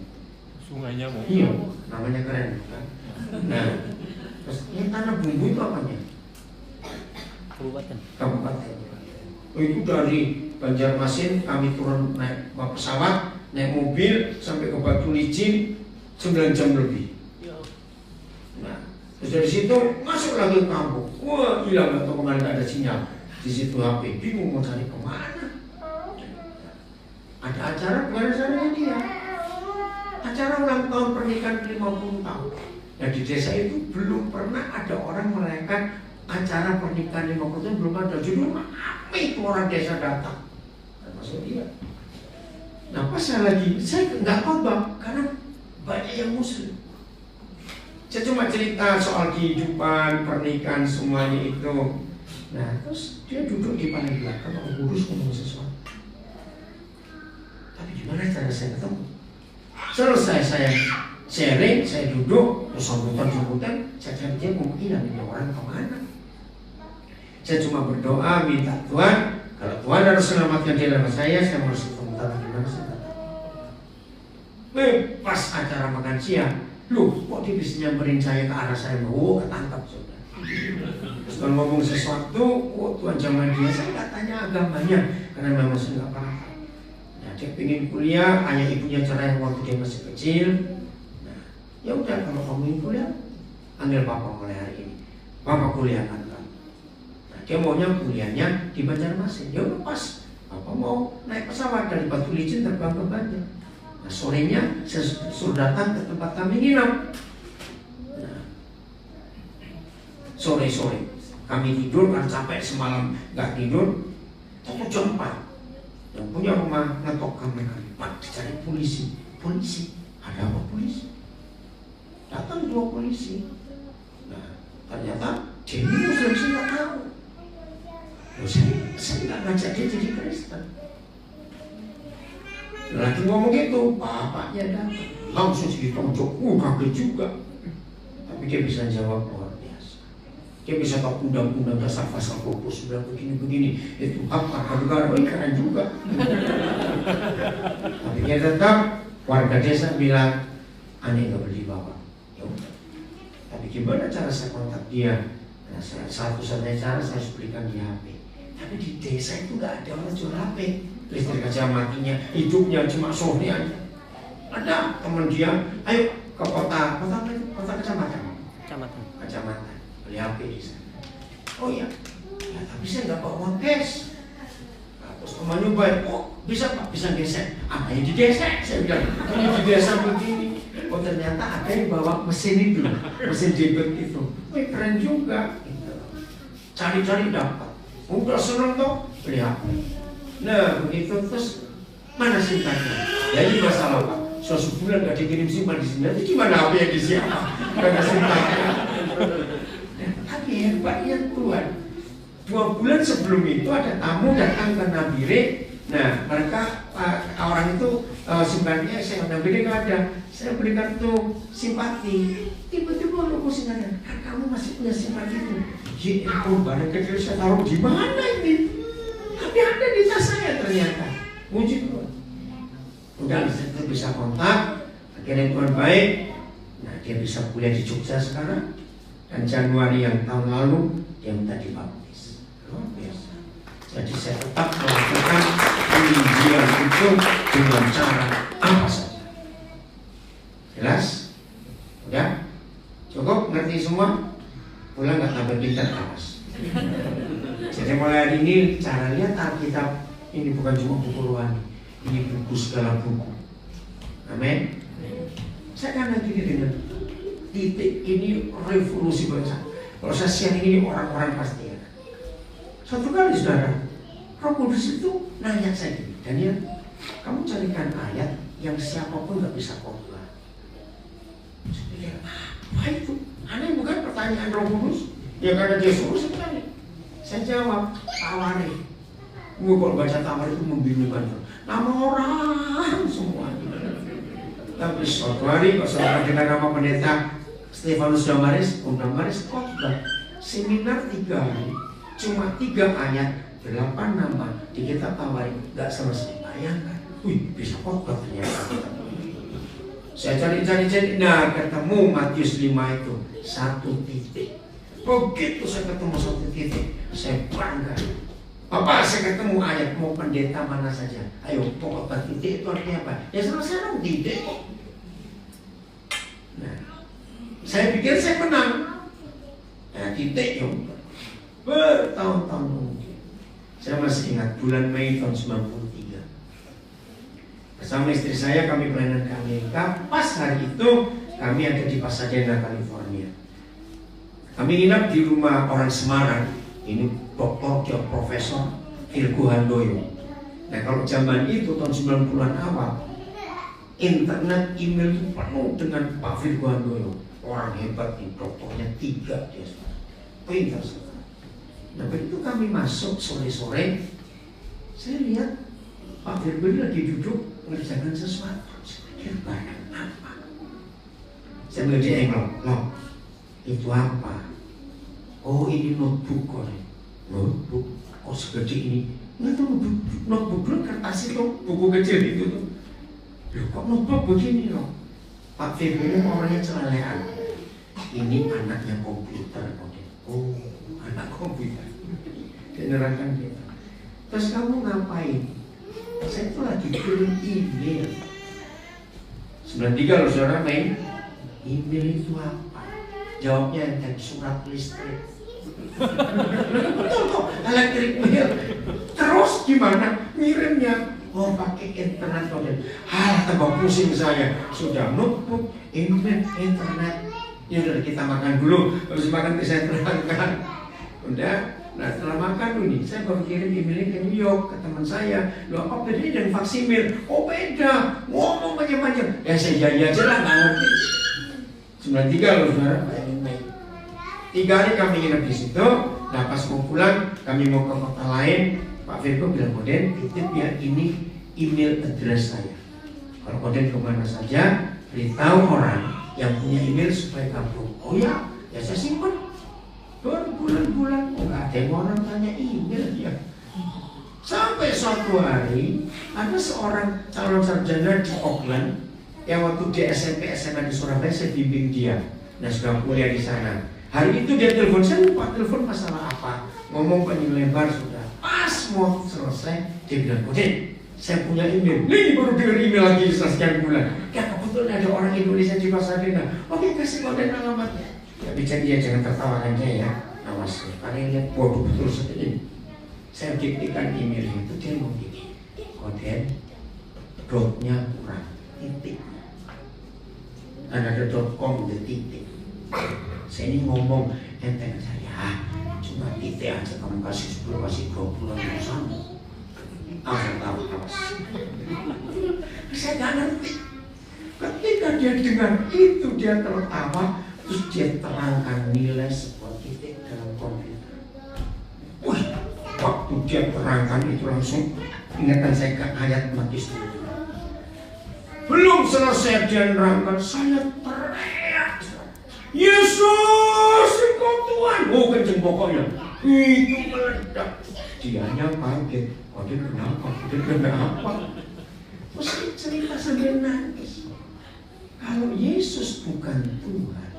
Sungai Nyamuk.
Iya, namanya keren kan? Nah, terus ini tanah bumbu itu apanya? Kabupaten. Oh, itu dari Banjarmasin kami turun naik pesawat, naik mobil sampai ke Batu Licin 9 jam lebih. Nah, terus dari situ masuk lagi ke kampung. Wah, hilang atau kemana nggak ada sinyal. Di situ HP, bingung mau cari kemana. Ada acara bukan acaranya dia. Acara ulang tahun pernikahan 50 tahun. Nah, di desa itu belum pernah ada orang merayakan acara pernikahan 50 tahun, belum ada. Jadi apa itu orang desa datang, termasuk dia. Nah, pas saya nggak khotbah karena banyak yang Muslim. Saya cuma cerita soal kehidupan pernikahan semuanya itu. Nah, terus dia duduk di paling belakang, Om Kudus ngomong sesuatu. Tapi gimana cara saya ketemu? Selesai saya sharing, saya duduk, terus sambutan, saya cari dia mau hilang ini orang kemana? Saya cuma berdoa, minta Tuhan, kalau Tuhan harus selamatkan dia lewat saya harus ketemu. Tapi gimana saya tahu? Pas acara makan siang, loh kok dia bisa nyamperin saya ke arah saya? Oh, ketangkap saudara. Terus kalau ngomong sesuatu, oh Tuhan jangan dia, saya nggak tanya agamanya, karena memang saya nggak paham. Nah, dia pengen kuliah, ayah ibunya cerai waktu dia masih kecil. Nah, ya udah kalau kamu ingin kuliah, panggil papa mulai hari ini. Papa kuliah kan. Nah, dia maunya kuliahnya di Banjarmasin. Ya udah pas, papa mau naik pesawat dari Batu Licin terbang ke Banjar. Nah, sorenya saya suruh datang ke tempat kami nginap. Nah, sore kami tidur kan capek semalam nggak tidur. Tunggu jam 4 yang punya rumah ngetok kamar kami, Pak dicari polisi. Ada apa polisi? Datang 2 polisi. Nah, ternyata dia ini Muslim, saya nggak tahu. Loh, saya nggak ngajak dia jadi Kristen. Lagi ngomong gitu, bapaknya datang langsung ditonjok, kaget juga. Tapi dia bisa jawab luar biasa. Dia bisa tahu undang-undang dasar pasal 29 begini itu apa negara, keren juga. Tapi dia tetap warga desa bilang, aneh nggak beli bapak. Ya udah. Tapi gimana cara saya kontak dia? Nah, satu-satunya cara saya harus berikan dia HP. Tapi di desa itu nggak ada orang jual HP. Listrik aja matinya, hidupnya cuma sore aja. Ada teman dia, ayo ke kota kecamatan, beli HP di sana. Oh iya, ya tapi saya nggak bawa uang cash. Nah, terus temannya baik, oh bisa pak, bisa gesek. Apa yang digesek? Saya bilang, ini di desa begini. Oh ternyata ada yang bawa mesin itu, mesin debit itu. Wih keren juga. Gitu. Cari-cari dapat. Udah seneng tuh, beli HP. Nah begitu terus mana simpannya? Jadi masalah pak, sebulan gak dikirim simpan di sini. Jadi gimana apa yang disiapkan? Karena simpannya. Tapi hebatnya Tuhan. 2 bulan sebelum itu ada tamu datang ke Nabire. Nah mereka orang itu simpannya saya Nabire nggak ada. Saya beri kartu simpati. Tiba-tiba orang posisinya kan kamu masih punya simpati itu. Ya barang kecil saya taruh di mana ini? Tapi ada di tas saya ternyata. Puji Tuhan. Udah itu bisa kontak. Akhirnya Tuhan baik. Nah dia bisa kuliah di Jogja sekarang. Dan Januari yang tahun lalu dia minta dibaptis. Luar biasa. Jadi saya tetap melakukan penginjilan itu dengan cara apa saja. Jelas? Udah? Cukup? Ngerti semua? Pulang gak tambah pintar awas. Jadi mulai hari ini cara lihat Alkitab ini bukan cuma buku rohani, ini buku segala buku. Amin. Saya kan lagi dengan titik ini revolusi bangsa. Kalau saya siang ini orang-orang pasti ya. Satu kali saudara, Roh Kudus itu nanya saya gini, Daniel, kamu carikan ayat yang siapapun gak bisa khotbah. Saya pikir, apa itu? Aneh bukan pertanyaan Roh Kudus? Ya karena dia suruh sekali. Saya jawab, Tawari. Kalau baca Tawari itu membingungkan. Nama orang semua. Tapi suatu hari kalau saudara dengar nama pendeta Stefanus Damaris khotbah seminar 3 hari, cuma 3 ayat, 8 nama di kitab Tawari, nggak selesai. Bayangkan, bisa khotbah ternyata. Saya cari, nah ketemu Matius 5 itu 1 titik. Begitu saya ketemu 1 titik, saya bangga. Bapak, saya ketemu ayat, mau pendeta mana saja. Ayo, pokok titik itu artinya apa? Ya selesai dong, titik. Nah, saya pikir saya menang. Nah, titik yuk. Bertahun-tahun mungkin. Saya masih ingat bulan Mei tahun 93. Bersama istri saya kami pelayanan ke Amerika. Pas hari itu kami ada di Pasadena, California. Kami nginap di rumah orang Semarang. Ini doktor, dia profesor Virgo Handoyo. Nah kalau zaman itu tahun 90-an awal, internet, email itu penuh dengan Pak Virgo Handoyo. Orang hebat nih, doktornya 3 dia. Pintar sekali. Nah begitu kami masuk sore-sore, saya lihat Pak Virgo lagi duduk mengerjakan sesuatu. Saya pikir barang apa? Saya melihat dia loh, itu apa? Oh ini notebook kok. Notebook? Kok segede ini? Nggak tahu notebook dulu kertas itu, buku kecil itu tuh. Loh kok notebook begini loh? Pak Virgo ini orangnya celelehan. Ini anaknya komputer. Oh, anak komputer. Dia nerangkan kita. Terus kamu ngapain? Saya itu lagi kirim email. 93 loh saudara main. Email itu apa? Jawabnya yang surat listrik. Betul kok, elektrik mail. Terus gimana ngirimnya? Oh pakai internet kok. Tambah pusing saya. Sudah notebook, email, internet. Ya udah kita makan dulu. Habis makan saya terangkan. Udah. Nah setelah makan ini saya baru kirim emailnya ke New York ke teman saya. Loh apa bedanya dengan faksimil? Oh beda. Ngomong macam-macam. Ya saya jadi aja lah nggak ngerti. 93 loh saudara. 3 hari kami nginep di situ. Nah pas mau pulang kami mau ke kota lain. Pak Virgo bilang Koden titip ya ini email address saya. Kalau Koden kemana saja beritahu orang yang punya email supaya gabung. Oh ya saya simpan. Berbulan-bulan nggak ada yang orang tanya email ya. Sampai suatu hari ada seorang calon sarjana di Auckland yang waktu di SMP SMA di Surabaya saya bimbing dia. Nah sudah kuliah di sana. Hari itu dia telepon, saya lupa telepon masalah apa. Ngomong panjang lebar sudah. Pas mau selesai dia bilang, Koden saya punya email. Nih baru dengar email lagi sekian bulan. Ya kebetulan ada orang Indonesia di Pasadena. Oke kasih Koden alamatnya. Tapi dia jangan tertawakan saya ya. Awas kalian lihat waduh betul seperti ini. Saya diktikan email itu dia mau gini. Koden dotnya kurang titik. Ada .com di titik. Saya ini ngomong enteng saya cuma titik aja kamu kasih 10 kasih 20 lagi sama. Tahu. Saya nggak ngerti. Ketika dia dengar itu dia tertawa terus dia terangkan nilai sebuah titik dalam komputer. Wih, waktu dia terangkan itu langsung ingatan saya ke ayat Matius 7. Belum selesai dia nerangkan saya teriak. Yesus, Engkau Tuhan. Oh kenceng pokoknya. Itu meledak. Dianya kaget. Dia kenapa? Dia kenapa? Terus cerita sambil nangis. Kalau Yesus bukan Tuhan,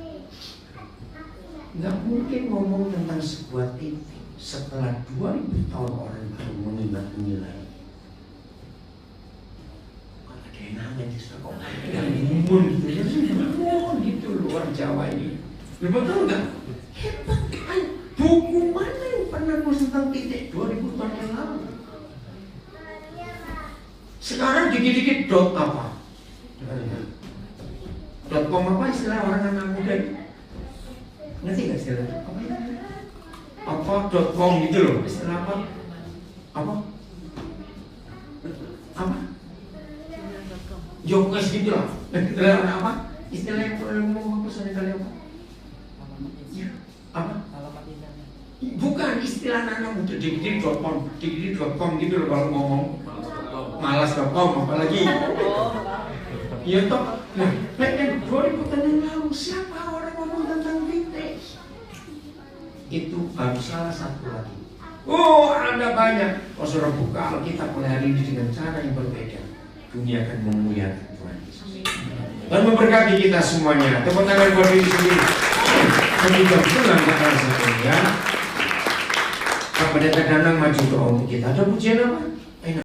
nggak mungkin ngomong tentang sebuah titik setelah 2000 tahun orang baru menilai. Kalau ada yang nanya justru kok yang ngumun gitu ya, ngumun gitu luar Jawa ini. Betul nggak? Hebat kan? Buku mana yang pernah nulis tentang titik 2000 tahun yang lalu? Sekarang dikit-dikit dot apa? .com apa istilah orang anak muda? Ngerti nggak istilah itu? Apa .com gitu loh? Istilah apa? Apa? Apa? Jokes gitu lah. Istilah apa? Istilah yang ngomong apa soalnya kali apa? Apa? Bukan istilah anak muda. Dikit.com gitu loh kalau ngomong. Malas.com apalagi. Iya toh. Nah, pengen 2000 tahun yang lalu siapa orang ngomong tentang titik? Itu baru salah satu lagi. Oh, ada banyak. Oh, saudara buka Alkitab mulai hari ini dengan cara yang berbeda. Dunia akan memuliakan Tuhan Yesus. Dan memberkati kita semuanya. Tepuk tangan buat diri sendiri. Ketika pulang ke Tanzania, Pak Pendeta Danang maju doa untuk kita. Ada pujian apa?